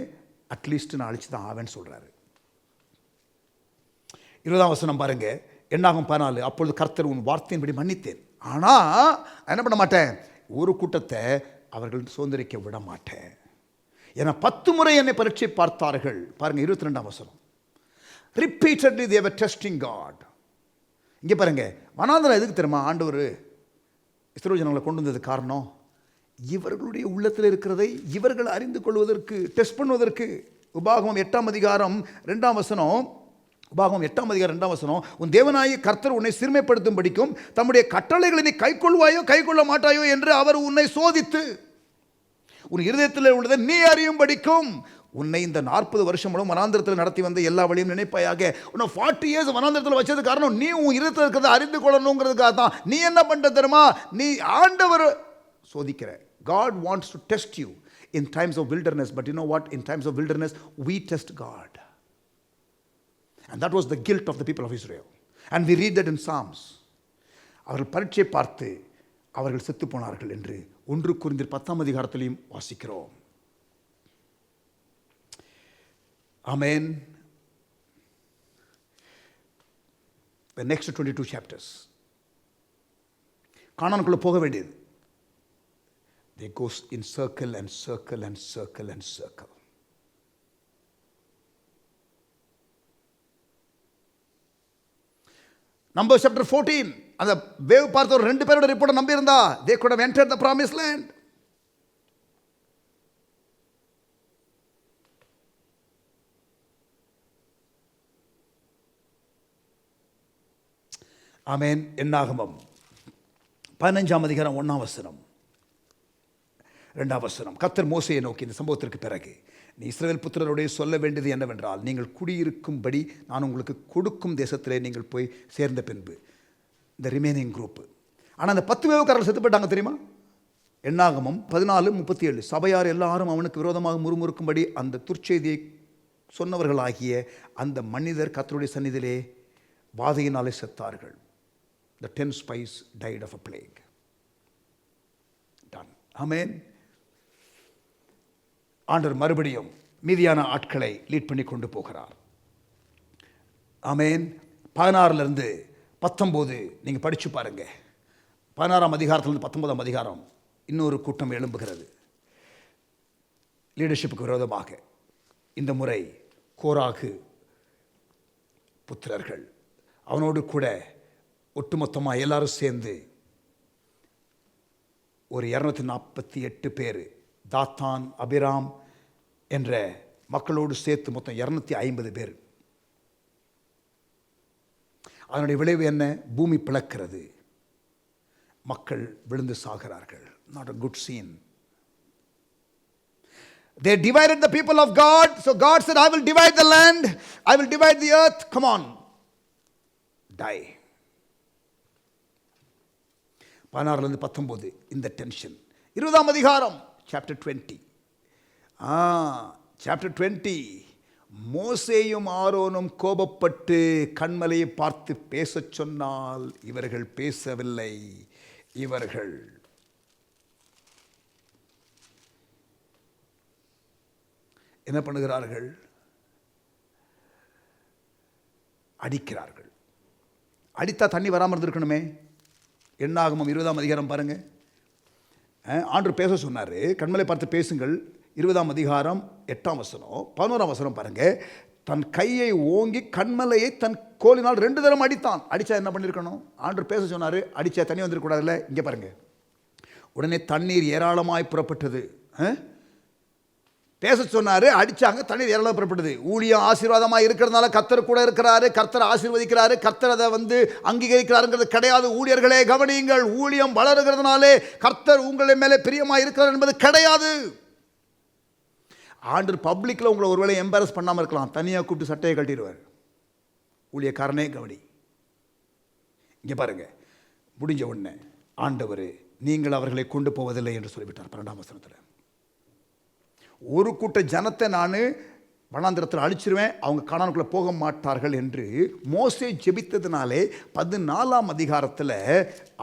அட்லீஸ்ட் நான் அழிச்சு தான் ஆவேன்னு சொல்கிறாரு. 20ஆம் வசனம் பாருங்க, என்னாகும் 14. அப்பொழுது கர்த்தர் உன் வார்த்தையின்படி மன்னித்தேன், ஆனால் என்ன பண்ண மாட்டேன், ஒரு கூட்டத்தை அவர்கள் சுதந்திரிக்க விட மாட்டேன். ஏன்னா 10 முறை என்னை பரீட்சை பார்த்தார்கள். பாருங்க 22ஆம் வசனம். Repeatedly they were testing God. இங்கே பாருங்க, வனாந்தரம் எதுக்கு தெரியுமா ஆண்டவர் இஸ்ரவேல் ஜனங்களை கொண்டு வந்தது? காரணம், இவர்களுடைய உள்ளத்தில் இருக்கிறதை இவர்கள் அறிந்து கொள்வதற்கு, டெஸ்ட் பண்ணுவதற்கு. உபாகமம் 8ஆம் அதிகாரம் 2ஆம் வசனம். உபாகமம் 8ஆம் அதிகாரம் 2ஆம் வசனம். உன் தேவனாகிய கர்த்தர் உன்னை சிறுமைப்படுத்தும் படிக்கும் தம்முடைய கட்டளைகளை நீ கைக்கொள்வாயோ கைக்கொள்ள மாட்டாயோ என்று அவர் உன்னை சோதித்து உன் இருதயத்தில் உள்ளதை நீ அறியும் படிக்கும். உன்னை இந்த 40 வருஷம் மூலம் வனாந்திரத்தில் நடத்தி வந்த எல்லா வழியும் நினைப்பாயாக. உன்னை 40 years வனாந்திரத்தில் வச்சது காரணம், நீ உன் இருதயத்தில் இருக்கிறத அறிந்து கொள்ளணுங்கிறதுக்காக தான். நீ என்ன பண்ண தெரியுமா, நீ ஆண்டவர் சோதிக்கிற. God wants to test you in times of wilderness, but you know what, in times of wilderness we test God. And that was the guilt of the people of Israel. And we read that in Psalms. அவர்கள் பரீட்சை பார்த்து அவர்கள் செத்து போனார்கள் என்று 1 கொரிந்தியர் 10ஆம் அதிகாரத்திலையும் வாசிக்கிறோம். ஆமென். The next 22 chapters. கானானுக்குள்ள போக வேண்டியது. They goes in circle and circle and circle and circle. Numbers chapter 14. அந்த வேவ் பார்த்த ஒரு 2 பேரோட ரிப்போர்ட்டை நம்பி இருந்தா, they could have entered the promised land. ஆமென். என்னாகமம் 15ஆம் அதிகாரம் 1ஆம் வசனம் 2ஆம் வசனம். கர்த்தர் மோசேயை நோக்கி, இந்த சம்பவத்திற்கு பிறகு நீ இஸ்ரவேல் புத்திரருடைய சொல்ல வேண்டியது என்னவென்றால், நீங்கள் குடியிருக்கும்படி நான் உங்களுக்கு கொடுக்கும் தேசத்திலே நீங்கள் போய் சேர்ந்த பின்பு இந்த ரிமைனிங் குரூப். ஆனால் அந்த 10 வேவுக்காரர்கள் செத்து போயிட்டாங்க தெரியுமா? என்னாகமம் 14:37. சபையார் எல்லாரும் அவனுக்கு விரோதமாக முறுமுறுக்கும்படி அந்த துர்ச்செய்தியை சொன்னவர்களாகிய அந்த மனிதர் கர்த்தருடைய சந்நிதியிலே வாதையினாலே செத்தார்கள். The 10 spies died of a plague. Done. Amen. ஆண்டவர் மறுபடியும் மீதியான ஆட்களை லீட் பண்ணி கொண்டு போகிறார். ஆமென். 16 19 நீங்கள் படித்து பாருங்க. 16ஆம் அதிகாரத்திலிருந்து 19ஆம் அதிகாரம் இன்னொரு கூட்டம் எழும்புகிறது லீடர்ஷிப்புக்கு விரோதமாக. இந்த முறை கோராகு புத்திரர்கள், அவனோடு கூட ஒட்டுமொத்தமாக எல்லாரும் சேர்ந்து ஒரு 248 பேர், தாத்தான் அபிராம் என்ற மக்களோடு சேர்த்து மொத்தம் 250 பேர். அதனுடைய விளைவு என்ன? பூமி பிளக்கிறது. மக்கள் விழுந்து சாகிறார்கள். Not a good scene. They divided the people of God. So God said, I will divide the land. I will divide the earth. Come on. Die. 16-19 இந்த டென்ஷன். 20ஆம் அதிகாரம் chapter 20. chapter 20. மோசேயும் ஆரோனும் கோபப்பட்டு கன்மலையை பார்த்து பேசச் சொன்னால் இவர்கள் பேசவில்லை. இவர்கள் என்ன பண்ணுகிறார்கள்? அடிக்கிறார்கள். அடித்தா தண்ணி வராமல் இருந்திருக்கணுமே. என்னாகமம் 20ஆம் அதிகாரம் பாருங்க. ஆண்டவர் பேச சொன்னார், கண்மலை பார்த்து பேசுங்கள். 20ஆம் அதிகாரம் 8ஆம் வசனம் 11ஆம் வசனம் பாருங்க. தன் கையை ஓங்கி கண்மலையை தன் கோலினால் 2 தரம் அடித்தான். அடித்தா என்ன பண்ணியிருக்கணும்? ஆண்டவர் பேச சொன்னார், அடித்தா தண்ணி வந்துருக்கூடாதுல்ல. இங்கே பாருங்க, உடனே தண்ணீர் ஏராளமாய் புறப்பட்டது. பேச சொன்னார், அடித்தாங்க, தண்ணீர் ஏராளமாக புறப்பட்டது. ஊழியம் ஆசீர்வாதமாக இருக்கிறதுனால கர்த்தர் கூட இருக்கிறாரு, கர்த்தர் ஆசீர்வதிக்கிறாரு, கர்த்தர் அதை அங்கீகரிக்கிறாருங்கிறது கிடையாது. ஊழியர்களே கவனியுங்கள், ஊழியம் வளருகிறதுனாலே கர்த்தர் உங்களை மேலே பிரியமாக இருக்கிறார் என்பது கிடையாது. ஆண்டவர் பப்ளிக்கில் உங்களை ஒருவேளை எம்பாரஸ் பண்ணாமல் இருக்கலாம், தனியாக கூப்பிட்டு சட்டையை கட்டிடுவார். ஊழியக்காரனே கவனி. இங்கே பாருங்க, முடிஞ்ச உடனே ஆண்டவர் நீங்கள் அவர்களை கொண்டு போவதில்லை என்று சொல்லிவிட்டார். 12ஆம் வசனத்தில் ஒரு கூட்ட ஜனத்தை நான் வனாந்திரத்தில் அழிச்சிருவேன், அவங்க கானானுக்குள்ளே போக மாட்டார்கள் என்று மோசே ஜெபித்ததினாலே 14ஆம் அதிகாரத்தில்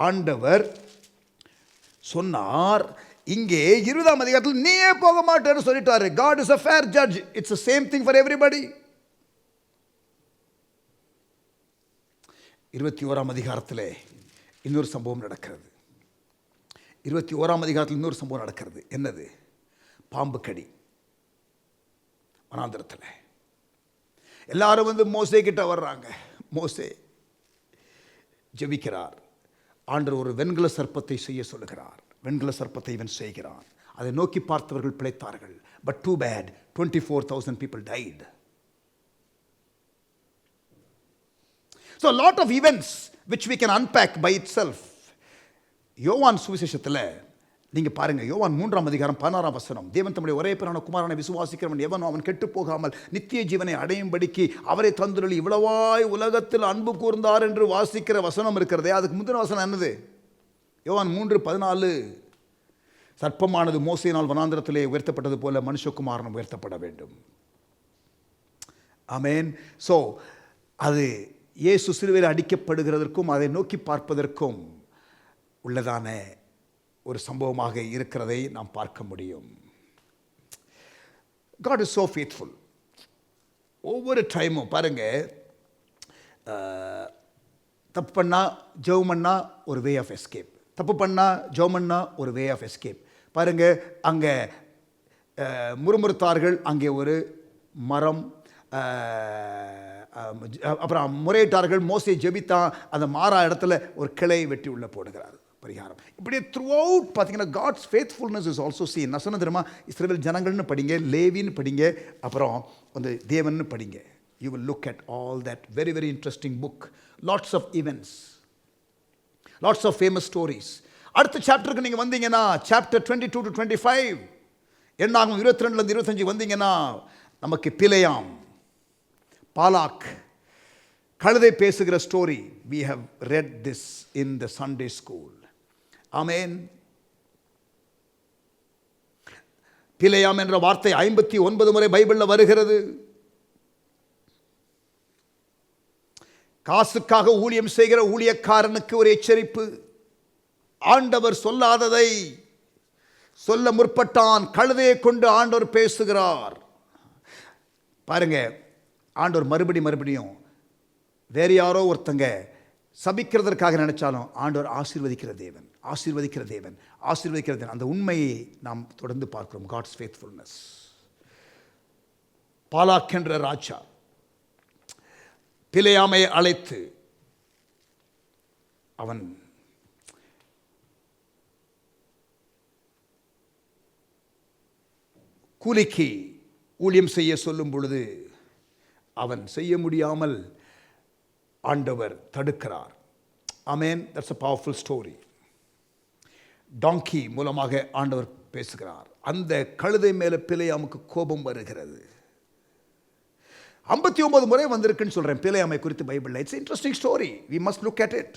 ஆண்டவர் சொன்னார். இங்கே 20ஆம் அதிகாரத்தில் நீயே போக மாட்டேன்னு சொல்லிட்டாரு. God is a fair judge. It's the same thing for everybody. 21ஆம் அதிகாரத்தில் இன்னொரு சம்பவம் நடக்கிறது. 21ஆம் அதிகாரத்தில் இன்னொரு சம்பவம் நடக்கிறது. என்னது? பாம்பு கடி. வனாந்திரத்தில் எல்லாரும் வந்து மோசே கிட்ட வர்றாங்க. மோசே ஜெபிக்கிறார். ஆண்டவர் ஒரு வெண்கல சர்ப்பத்தை செய்ய சொல்லுகிறார். வெண்கல சர்ப்பத்தை இவன் செய்கிறான். அதை நோக்கி பார்த்தவர்கள் பிழைத்தார்கள். But too bad, 24,000 people died. So a lot of events which we can unpack by itself. யோவான் சுவிசேஷத்தில் நீங்கள் பாருங்கள், யோவான் 3ஆம் அதிகாரம் 16ஆம் வசனம். தேவன் தம்முடைய ஒரே பேரான குமாரனை விசுவாசிக்கிறவன் எவனோ அவன் கெட்டு போகாமல் நித்திய ஜீவனை அடையும்படிக்கு அவரை தந்துள்ளி இவ்வளவாய் உலகத்தில் அன்பு கூர்ந்தார் என்று வாசிக்கிற வசனம் இருக்கிறதே. அதுக்கு முந்தின வசனம் என்னது? யோவான் 3:14. சர்ப்பமானது மோசேயினால் வனாந்திரத்திலே உயர்த்தப்பட்டது போல மனுஷகுமாரனும் உயர்த்தப்பட வேண்டும். ஆமென். ஸோ அது இயேசு சிலுவையில் அடிக்கப்படுகிறதற்கும் அதை நோக்கி பார்ப்பதற்கும் உள்ளதான ஒரு சம்பவமாக இருக்கிறதை நாம் பார்க்க முடியும். God is so faithful. ஒவ்வொரு டைமும் பாருங்க, தப்பு பண்ணால் ஜெபம் பண்ணால் ஒரு வே ஆஃப் எஸ்கேப். தப்பு பண்ணால் ஜெபம் பண்ணால் ஒரு வே ஆஃப் எஸ்கேப். பாருங்கள், அங்கே முறுமுறுத்தார்கள், அங்கே ஒரு மரம். அப்புறம் முறையிட்டார்கள், மோசே ஜெபித்தான், அந்த மாறா இடத்துல ஒரு கிளை வெட்டி உள்ள போடுகிறார். பரிகாரம். இப்படியே த்ரூ அவுட் பார்த்தீங்கன்னா God's faithfulness is also seen. நான் சொன்ன தெரியுமா, இஸ்ரவேல் ஜனங்கள்னு படிங்க, லேவின்னு படிங்க, அப்புறம் வந்து தேவன்னு படிங்க. You will look at all that very very interesting book. Lots of events, lots of famous stories. அடுத்த சாப்டருக்கு நீங்கள் வந்தீங்கன்னா சாப்டர் 22 to 25 என்னாகும் 22 25 வந்தீங்கன்னா நமக்கு பிலேயாம், பாலாக், கழுதை பேசுகிற story. We have read this in the Sunday school. ஆமென். பிலேயாம் என்ற வார்த்தை 59 முறை பைபிளில் வருகிறது. காசுக்காக ஊழியம் செய்கிற ஊழியக்காரனுக்கு ஒரு எச்சரிப்பு. ஆண்டவர் சொல்லாததை சொல்ல முற்பட்டான். கழுதையை கொண்டு ஆண்டவர் பேசுகிறார். பாருங்க, ஆண்டவர் மறுபடியும் வேறு யாரோ ஒருத்தங்க சபிக்கிறதற்காக நினைச்சாலும் ஆண்டவர் ஆசீர்வதிக்கிற தேவன். அந்த உண்மையை நாம் தொடர்ந்து பார்க்கிறோம். God's faithfulness. பாலாக் என்ற ராஜா பிலேயாமை அழைத்து அவன் கூலிக்கு ஊழியம் செய்ய சொல்லும் பொழுது அவன் செய்ய முடியாமல் ஆண்டவர் தடுக்கிறார். Amen. That's a powerful story. Donkey மூலமாக ஆண்டவர் பேசுகிறார். அந்த கழுதை மேலே பிலேயாமுக்கு கோபம் வருகிறது. 59 முறை வந்திருக்குன்னு சொல்கிறேன் பிலேயாமை குறித்து பைபிளில். It's interesting story. We must look at it.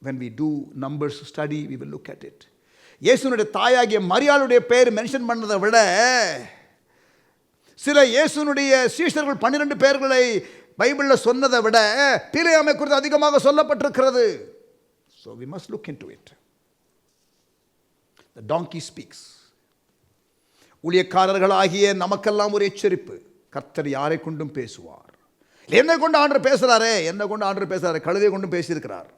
when we do numbers study we will look at it. இயேசுனுடைய தாயாகிய மரியாளுடைய பெயர் மென்ஷன் பண்ணதை விட சில இயேசுனுடைய சீஷர்கள் 12 பேர்களை பைபிளில் சொன்னதை விட பிலேயாமை குறித்து அதிகமாக சொல்லப்பட்டிருக்கிறது. So we must look into it. The donkey speaks. ஊழியக்காரர்களாகிய நமக்கெல்லாம் ஒரு எச்சரிப்பு. கர்த்தர் யாரை கொண்டும் பேசுவார். என்னை கொண்டு ஆண்டவர் பேசுறாரே, என்னை கொண்டு ஆண்டவர் பேசுறாரு, கழுதை கொண்டும் பேசியிருக்கிறார்.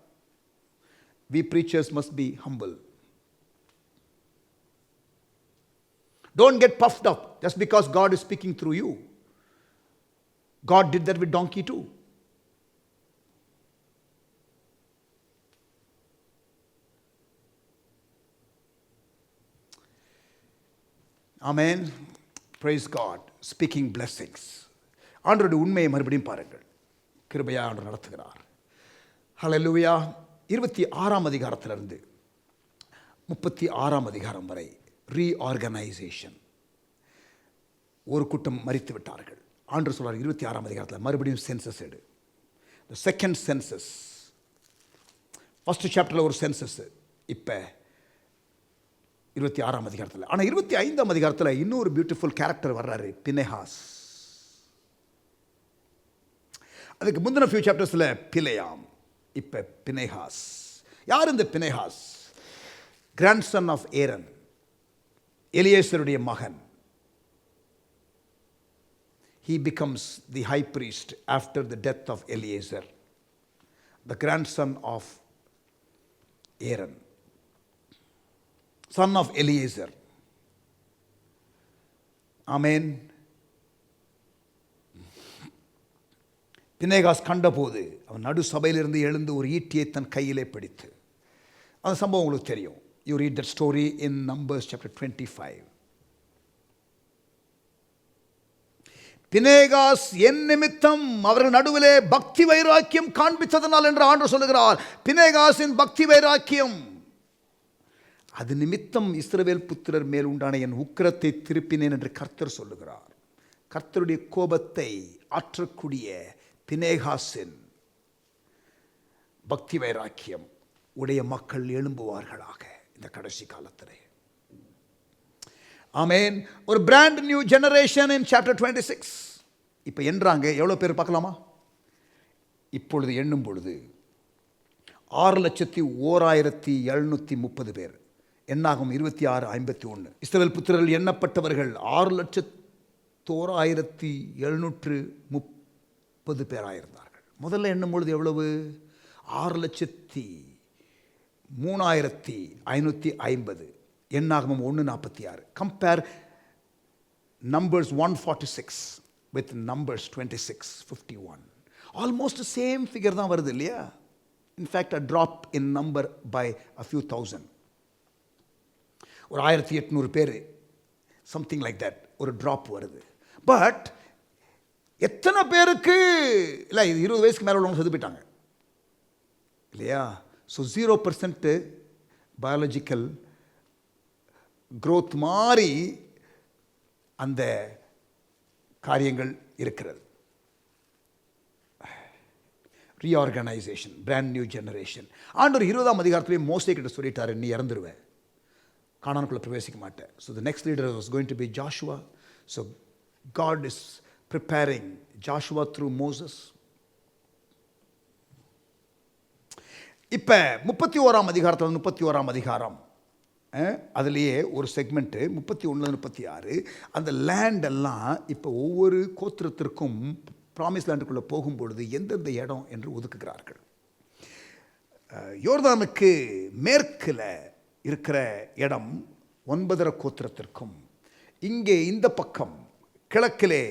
We preachers must be humble. Don't get puffed up just because God is speaking through you. God did that with donkey too. Amen. Praise God. Speaking blessings. ஆண்டவருடைய உண்மையை மறுபடியும் பாருங்கள். கிருபையா ஆண்டவர் நடத்துகிறார். ஹல்லேலூயா. 26ஆம் அதிகாரத்திலிருந்து 36ஆம் அதிகாரம் வரை ரீஆர்கனைசேஷன். ஒரு கூட்டம் மரித்து விட்டார்கள். ஆண்டவர் சொல்றார் 26ஆம் அதிகாரத்தில் மறுபடியும் சென்சஸ் எடு. The second census. ஃபர்ஸ்ட் சாப்டரில் ஒரு சென்சஸ். இப்போ 26ஆம் அதிகாரத்தில். ஆனால் 25ஆம் அதிகாரத்தில் இன்னொரு பியூட்டிஃபுல் கேரக்டர் வர்றாரு, பினேகாஸ். அதுக்கு முந்தின ஃபியூ சாப்டர்ஸில் பிலேயாம், இப்போ பினேகாஸ். யார் இந்த பினேகாஸ்? கிராண்ட்சன் ஆஃப் ஏரன், எலியேசருடைய மகன். He becomes the high priest after the death of Eliezer, the grandson of Aaron, son of Eliezer. Amen. Phinehas கண்டபோது அவன் நடு சபையிலிருந்து எழுந்து ஒரு ஈட்டியை தன் கையிலே பிடித்து, அந்த சம்பவம் உங்களுக்கு தெரியும். You read that story in Numbers chapter 25. Phinehas என் நிமித்தம் அவர்கள் நடுவிலே பக்தி வைராக்கியம் காண்பித்ததனால் என்று ஆண்டவர் சொல்லுகிறார். பினேகாஸின் பக்தி வைராக்கியம், அது நிமித்தம் இஸ்ரவேல் புத்திரர் மேல் உண்டான என் உக்கிரத்தை திருப்பினேன் என்று கர்த்தர் சொல்லுகிறார். கர்த்தருடைய கோபத்தை ஆற்றக்கூடிய பினேகாஸின் பக்தி வைராக்கியம் உடைய மக்கள் எழும்புவார்களாக இந்த கடைசி காலத்திலே. ஆமென். ஒரு பிராண்ட் நியூ ஜெனரேஷன் இன் சாப்டர் 26. இப்போ என்றாங்க எவ்வளோ பேர் பார்க்கலாமா? இப்பொழுது எண்ணும் பொழுது 6,01,730 பேர். எண்ணாகும் 26:51. இஸ்ரவேல் புத்திரர்கள் எண்ணப்பட்டவர்கள் 6,01,730 பேராயிருந்தார்கள். முதல்ல எண்ணும் பொழுது எவ்வளவு? 6,03,550. எண்ணாகமம் 1:46. Compare Numbers 146 with Numbers 26:51. Almost same figure தான் வருது இல்லையா? In fact a drop in number by a few thousand. ஒரு 1,800 பேர், சம்திங் லைக் தட், ஒரு ட்ராப் வருது. பட் எத்தனை பேருக்கு இல்லை, இது 20 வயசுக்கு மேலே உள்ளவங்க செத்து போயிட்டாங்க இல்லையா? ஸோ 0% பயாலஜிக்கல் growth மாறி அந்த காரியங்கள் இருக்கிறது. Reorganisation, brand new generation. ஆண்டவர் 20ஆம் அதிகாரத்திலே மோசே கிட்ட சொல்லிட்டாரு, நீ இறந்துருவேன், கானானுக்குள்ள பிரவேசிக்க மாட்டேன். So the next leader was going to be Joshua. So God is preparing Joshua through Moses. இப்போ 31ஆம் அதிகாரத்தில் 31ஆம் அதிகாரம் அதுலேயே ஒரு செக்மெண்ட்டு 31-36. அந்த லேண்டெல்லாம் இப்போ ஒவ்வொரு கோத்திரத்திற்கும் ப்ராமிஸ் லேண்டுக்குள்ளே போகும்பொழுது எந்தெந்த இடம் என்று ஒதுக்குகிறார்கள். யோர்தானுக்கு மேற்கில் இருக்கிற இடம் 9 கோத்திரத்திற்கும், இங்கே இந்த பக்கம் கிழக்கிலே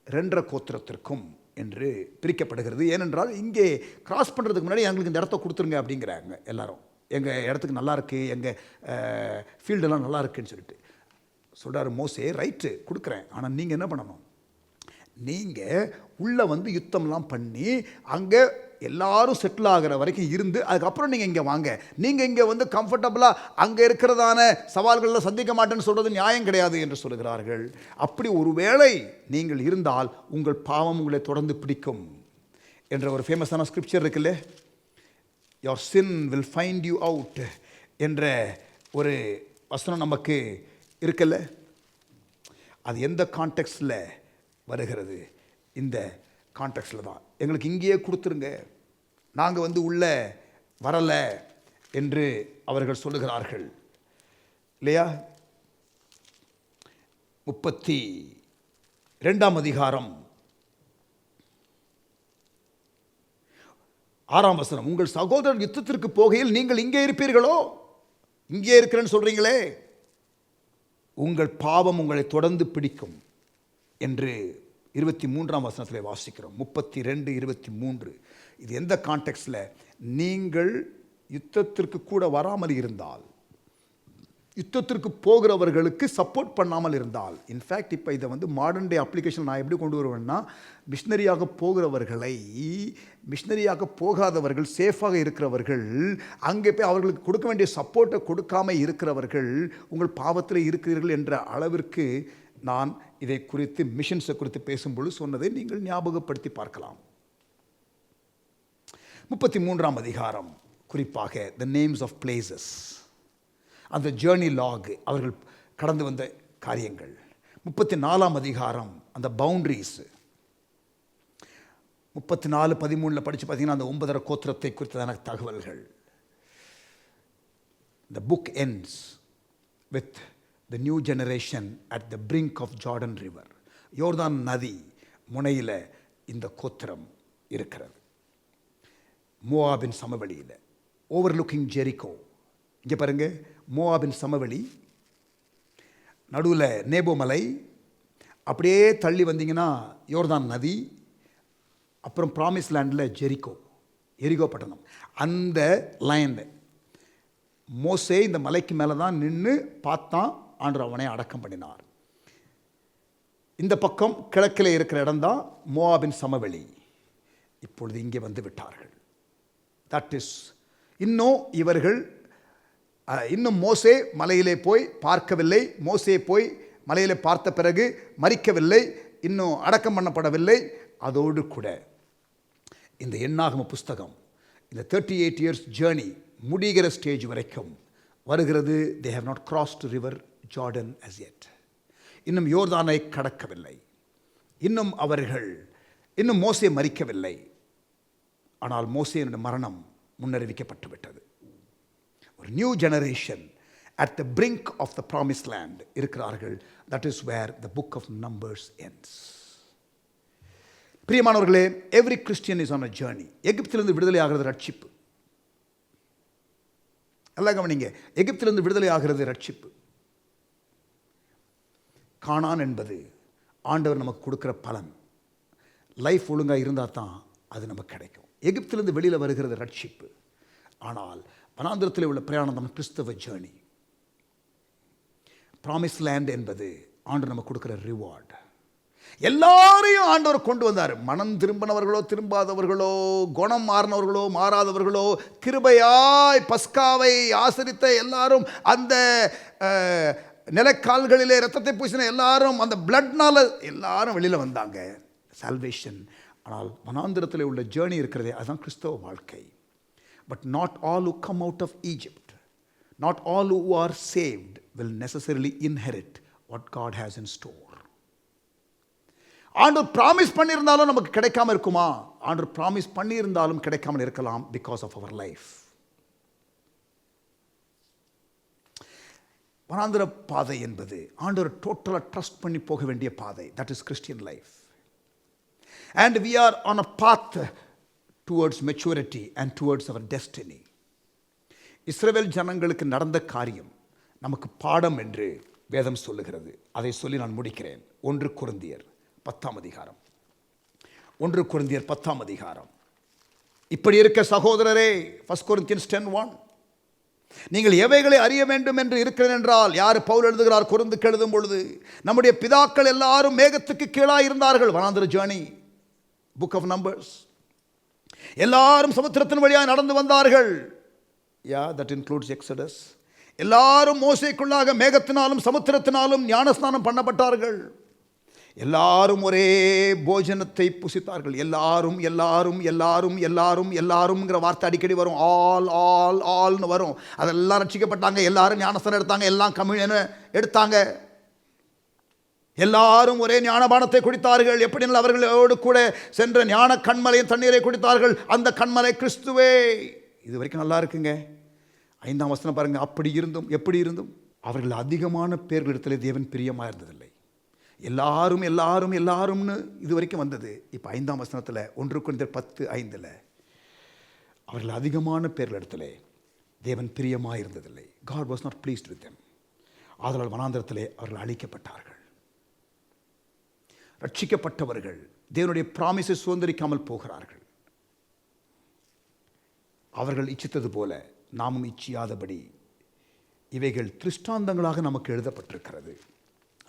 2 கோத்திரத்திற்கும் என்று பிரிக்கப்படுகிறது. ஏனென்றால் இங்கே கிராஸ் பண்ணுறதுக்கு முன்னாடி எங்களுக்கு இந்த இடத்த கொடுத்துருங்க அப்படிங்கிறாங்க எல்லாரும். எங்கள் இடத்துக்கு நல்லா இருக்குது, எங்கள் ஃபீல்டெல்லாம் நல்லா இருக்குன்னு சொல்லிட்டு சொல்கிறார் மோசே. ரைட்டு கொடுக்குறேன், ஆனால் நீங்கள் என்ன பண்ணணும்? நீங்கள் உள்ளே வந்து யுத்தம்லாம் பண்ணி அங்கே எல்லாரும் செட்டில் ஆகிற வரைக்கும் இருந்து அதுக்கப்புறம் நீங்கள் இங்கே வாங்க. நீங்கள் இங்கே வந்து கம்ஃபர்டபுளாக அங்கே இருக்கிறதான சவால்களில் சந்திக்க மாட்டேன்னு சொல்கிறது நியாயம் கிடையாது என்று சொல்கிறார்கள். அப்படி ஒருவேளை நீங்கள் இருந்தால் உங்கள் பாவம் உங்களை தொடர்ந்து பிடிக்கும் என்ற ஒரு ஃபேமஸான ஸ்கிரிப்சர் இருக்குல்ல, your sin will find you out என்ற ஒரு வசனம் நமக்கு இருக்குல்ல. அது எந்த கான்டெக்ஸ்டில் வருகிறது? இந்த கான்டெக்ஸ்டில் தான். எங்களுக்கு இங்கேயே கொடுத்துருங்க, நாங்கள் வந்து உள்ள வரலை என்று அவர்கள் சொல்லுகிறார்கள் இல்லையா? 32ஆம் அதிகாரம் 6ஆம் வசனம். உங்கள் சகோதரர் யுத்தத்திற்கு போகையில் நீங்கள் இங்கே இருப்பீர்களோ? இங்கே இருக்கிறேன்னு சொல்றீங்களே, உங்கள் பாவம் உங்களை தொடர்ந்து பிடிக்கும் என்று 23ஆம் வசனத்தில் வாசிக்கிறோம். 32:23. இது எந்த கான்டெக்ஸ்டில்? நீங்கள் யுத்தத்திற்கு கூட வராமல் இருந்தால், யுத்தத்திற்கு போகிறவர்களுக்கு சப்போர்ட் பண்ணாமல் இருந்தால், இன்ஃபேக்ட் இப்போ இதை வந்து மாடர்ன் டே அப்ளிகேஷன் நான் எப்படி கொண்டு வருவேன்னா, மிஷினரியாக போகிறவர்களை, மிஷினரியாக போகாதவர்கள், சேஃபாக இருக்கிறவர்கள், அங்கே போய் அவர்களுக்கு கொடுக்க வேண்டிய சப்போர்ட்டை கொடுக்காமல் இருக்கிறவர்கள் உங்கள் பாவத்தில் இருக்கிறீர்கள் என்ற அளவிற்கு நான் இதை குறித்து, மிஷன்ஸை குறித்து பேசும்பொழுது சொன்னதை நீங்கள் ஞாபகப்படுத்தி பார்க்கலாம். 33ஆம் அதிகாரம் குறிப்பாக த நேம்ஸ் ஆஃப் பிளேசஸ், அந்த ஜேர்னி லாக், அவர்கள் கடந்து வந்த காரியங்கள். 34ஆம் அதிகாரம் அந்த பவுண்டரிஸ். 34:13 படித்து பார்த்தீங்கன்னா அந்த 9 கோத்திரத்தை குறித்ததான தகவல்கள். The book ends with the new generation at the brink of Jordan River. யோர்தான் நதி முனையில் இந்த கோத்திரம் இருக்கிறது, மோவாபின் சமவெளியில், ஓவர்லுக்கிங் ஜெரிகோ. இங்கே பாருங்க, மோவாபின் சமவெளி, நடுவில் நேபோ மலை, அப்படியே தள்ளி வந்தீங்கன்னா யோர்தான் நதி, அப்புறம் ப்ராமிஸ் லேண்டில் ஜெரிகோ, எரிகோ பட்டணம். அந்த லைன் மோசே இந்த மலைக்கு மேலே தான் நின்று பார்த்தான், ஆண்டவர் அவனை அடக்கம் பண்ணினார். இந்த பக்கம் கிழக்கில் இருக்கிற இடம்தான் மோவாபின் சமவெளி. இப்பொழுது இங்கே வந்து விட்டார்கள். தட் இஸ், இன்னும் இவர்கள் இன்னும் மோசே மலையிலே போய் பார்க்கவில்லை, மோசே போய் மலையிலே பார்த்த பிறகு மரிக்கவில்லை, இன்னும் அடக்கம் பண்ணப்படவில்லை. அதோடு கூட இந்த எண்ணாகம புஸ்தகம் இந்த 38 years ஜேர்னி முடிகிற ஸ்டேஜ் வரைக்கும் வருகிறது. they have not crossed river Jordan as yet. இன்னும் யோர்தானை கடக்கவில்லை, இன்னும் அவர்கள், இன்னும் மோசே மரிக்கவில்லை. ஆனால் மோசேயின் மரணம் முன்னறிவிக்கப்பட்டு விட்டது. ஒரு new generation at the brink of the promised land இருக்கிறார்கள். that is where the book of Numbers ends. பிரியமானவர்களே, every Christian is on a journey. எகிப்திலிருந்து விடுதலை ஆகிறது ரட்சிப்பு. எல்லாம் கவனிங்க, எகிப்திலிருந்து விடுதலை ஆகிறது ரட்சிப்பு. கானான் என்பது ஆண்டவர் நமக்கு கொடுக்குற பலன். லைஃப் ஒழுங்காக இருந்தால் தான் அது நமக்கு கிடைக்கும். எகிப்திலிருந்து வெளியில் வருகிறது ரட்சிப்பு. ஆனால் வனாந்திரத்தில் உள்ள பிரயாணம் நம்ம கிறிஸ்தவ ஜேர்னி. ப்ராமிஸ் லேண்ட் என்பது ஆண்டவர் நமக்கு கொடுக்குற ரிவார்டு. எல்லாரையும் ஆண்டவர் கொண்டு வந்தார். மனம் திரும்பினவர்களோ திரும்பாதவர்களோ, குணம் மாறினவர்களோ மாறாதவர்களோ, கிருபையாய் பஸ்காவை ஆசரித்த எல்லாரும், அந்த நிலக்கால்களிலே ரத்தத்தை பூசின எல்லாரும், அந்த பிளட்னால எல்லாரும் வெளியில் வந்தாங்க, சால்வேஷன். ஆனால் வனாந்திரத்தில் உள்ள ஜேர்னி இருக்கிறதே, அதுதான் கிறிஸ்தவ வாழ்க்கை. But not all who come out of Egypt, not all who are saved will necessarily inherit what God has in store. ஆண்டவர் ப்ராமிஸ் பண்ணியிருந்தாலும் நமக்கு கிடைக்காம இருக்குமா? ஆண்டவர் ப்ராமிஸ் பண்ணியிருந்தாலும் கிடைக்காமல் இருக்கலாம், பிகாஸ் ஆஃப் அவர் லைஃப். வனாந்திர பாதை என்பது ஆண்டவர் டோட்டலாக ட்ரஸ்ட் பண்ணி போக வேண்டிய பாதை. That is Christian life. And we are on a path towards maturity and towards our destiny. இஸ்ரவேல் ஜனங்களுக்கு நடந்த காரியம் நமக்கு பாடம் என்று வேதம் சொல்லுகிறது. அதை சொல்லி நான் முடிக்கிறேன். 1 கொரிந்தியர் 10ஆம் அதிகாரம். 1 கொரிந்தியர் 10ஆம் அதிகாரம். இப்படி இருக்க சகோதரரே, 1 Corinthians 10:1, நீங்கள் எவைகளை அறிய வேண்டும் என்று இருக்கிறேன் என்றால், யார் பவுல் எழுதுகிறார்? கொரிந்துக்கு எழுதும் பொழுது, நம்முடைய பிதாக்கள் எல்லாரும் மேகத்துக்கு கீழாக இருந்தார்கள். வனாந்திர ஜேர்னி, புக் ஆஃப் நம்பர்ஸ். எல்லாரும் சமுத்திரத்தின் வழியாக நடந்து வந்தார்கள். that includes Exodus. எல்லாரும் மோசேக்குள்ளாக மேகத்தினாலும் சமுத்திரத்தினாலும் ஞானஸ்நானம் பண்ணப்பட்டார்கள். எல்லாரும் ஒரே போஜனத்தை புசித்தார்கள். எல்லாரும் எல்லாரும் எல்லாரும் எல்லாரும் எல்லாரும்ங்கிற வார்த்தை அடிக்கடி வரும். ஆல்னு வரும். அதெல்லாம் ரட்சிக்கப்பட்டாங்க. எல்லாரும் ஞானஸ்நானம் எடுத்தாங்க. எல்லாம் கம்யூனியன் எடுத்தாங்க. எல்லாரும் ஒரே ஞானபானத்தை குடித்தார்கள். எப்படினால் அவர்களோடு கூட சென்ற ஞான கண்மலையின் தண்ணீரை குடித்தார்கள். அந்த கண்மலை கிறிஸ்துவே. இது வரைக்கும் நல்லா இருக்குங்க. 5ஆம் வசனம் பாருங்க. அப்படி இருந்தும் எப்படி இருந்தும் அவர்கள் அதிகமான பேர்களிடத்தில் தேவன் பிரியமாக இருந்ததில்லை. எல்லாரும் எல்லாரும் எல்லாரும்னு இது வரைக்கும் வந்தது. இப்போ 5ஆம் வசனத்தில் 1 கொரிந்தியர் 10:5 அவர்கள் அதிகமான பேர்களிடத்தில் தேவன் பிரியமாக இருந்ததில்லை. God was not pleased with them. ஆதலால் வனாந்தரத்திலே அவர்கள் அழிக்கப்பட்டார்கள். ரட்சிக்கப்பட்டவர்கள் தேவனுடைய பிராமிஸை சுதந்திரிக்காமல் போகிறார்கள். அவர்கள் இச்சித்தது போல நாமும் இச்சியாதபடி இவைகள் திருஷ்டாந்தங்களாக நமக்கு எழுதப்பட்டிருக்கிறது.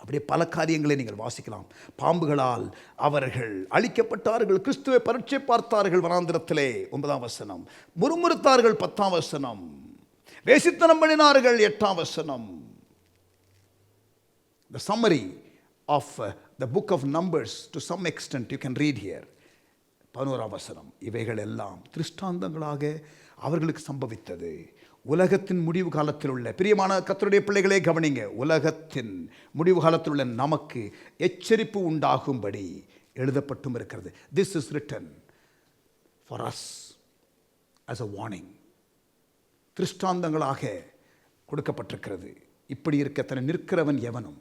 அப்படியே பல காரியங்களை நீங்கள் வாசிக்கலாம். பாம்புகளால் அவர்கள் அழிக்கப்பட்டார்கள். கிறிஸ்துவை பரீட்சை பார்த்தார்கள் வனாந்திரத்திலே 9ஆம் வசனம். முறுமுறுத்தார்கள் 10ஆம் வசனம். வேசித்தனம் பண்ணினார்கள் 8ஆம் வசனம். The summary of the book of Numbers to some extent you can read here. 11ஆம் வசனம். இவைகள் எல்லாம் திருஷ்டாந்தங்களாக அவர்களுக்கு சம்பவித்தது. உலகத்தின் முடிவு காலத்தில் உள்ள பிரியமான கர்த்தருடைய பிள்ளைகளே கவனிங்க. உலகத்தின் முடிவு காலத்தில் உள்ள நமக்கு எச்சரிப்பு உண்டாகும்படி எழுதப்பட்டும் இருக்கிறது. This is written for us as a warning. திருஷ்டாந்தங்களாக கொடுக்கப்பட்டிருக்கிறது. இப்படி இருக்கத்தனை நிற்கிறவன் எவனும்,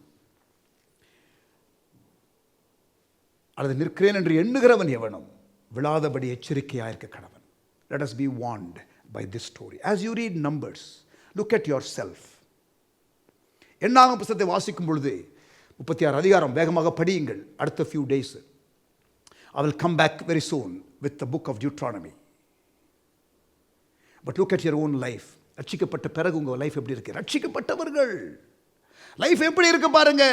அல்லது நிற்கிறேன் என்று எண்ணுகிறவன் எவனும் விழாதபடி எச்சரிக்கையாயிருக்க கடவன். Let us be warned by this story. As you read Numbers, look at yourself. என்னாகும் புத்தகத்தை வாசிக்கும் பொழுது 36 அதிகாரம் வேகமாக படியுங்கள். அடுத்த few days I will come back very soon with the book of Deuteronomy. But look at your own life. ரட்சிக்கப்பட்ட பிறகு உங்கள் லைஃப் எப்படி இருக்கு? ரட்சிக்கப்பட்டவர்கள் லைஃப் எப்படி இருக்கு பாருங்க.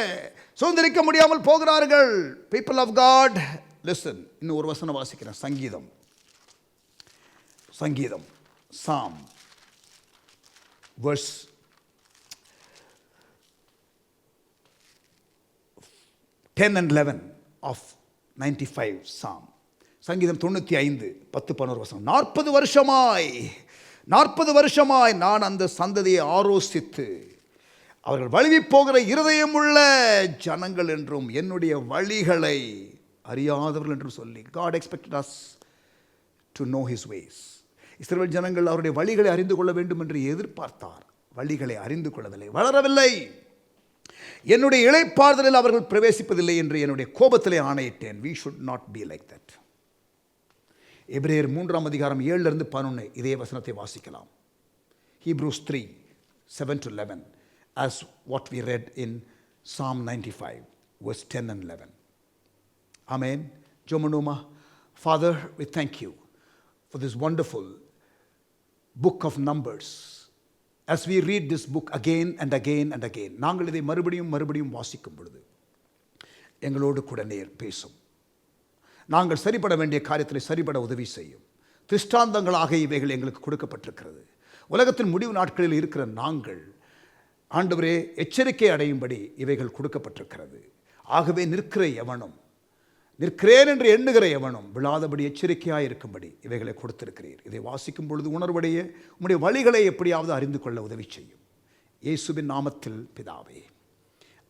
சுதந்திரிக்க முடியாமல் போகிறார்கள். People of God, listen. இன்னும் ஒரு வசனம் வாசிக்கிறேன். சங்கீதம் Psalm verse 10 and 11 of 95 Psalm. சங்கீதம் 95 10-11 வசனம். 40 வருஷமாய் நான் அந்த சந்ததியை ஆரோசித்து அவர்கள் வழுவி போகிற இருதயம் உள்ள ஜனங்கள் என்றும் என்னுடைய வழிகளை அறியாதவர்கள் என்றும் சொல்லி. God expected us to know his ways. இஸ்ரவேல் ஜனங்கள் அவருடைய வழிகளை அறிந்து கொள்ள வேண்டும் என்று எதிர்பார்த்தார். வழிகளை அறிந்து கொள்ளவில்லை, வளரவில்லை. என்னுடைய இளைப்பாறுதலில் அவர்கள் பிரவேசிப்பதில்லை என்று என்னுடைய கோபத்திலே ஆணையிட்டேன். We should not be like that. எபிரேயர் 3ஆம் அதிகாரம் 7-11 இதே வசனத்தை வாசிக்கலாம். Hebrews 3:7-11 as what we read in Psalm 95 verse 10 and 11. Amen. Jomanuma, Father, we thank you for this wonderful book of Numbers. As we read this book again and again and again, நாங்கள் இதை மறுபடியும் வாசிக்கும் பொழுது எங்களோடு கூட நேர் பேசும். நாங்கள் சரிபட வேண்டிய காரியத்தில் சரிபட உதவி செய்யும். திருஷ்டாந்தங்களாக இவைகள் எங்களுக்கு கொடுக்கப்பட்டிருக்கிறது. உலகத்தின் முடிவு நாட்களில் இருக்கிற நாங்கள் ஆண்டவரே எச்சரிக்கை அடையும்படி இவைகள் கொடுக்கப்பட்டிருக்கிறது. ஆகவே நிற்கிறேன் என்று எண்ணுகிற எவனும் விழாதபடி எச்சரிக்கையாக இருக்கும்படி இவைகளை கொடுத்திருக்கிறீர். இதை வாசிக்கும் பொழுது உணர்வுடைய உம்முடைய வழிகளை எப்படியாவது அறிந்து கொள்ள உதவி செய்யும். இயேசுவின் நாமத்தில் பிதாவே,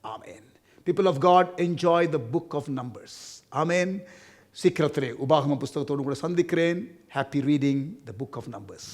ஆமென். People of God, enjoy the book of Numbers. ஆமென். சீக்கிரத்திலே உபாகம புஸ்தகத்தோடு கூட சந்திக்கிறேன். Happy reading the book of Numbers.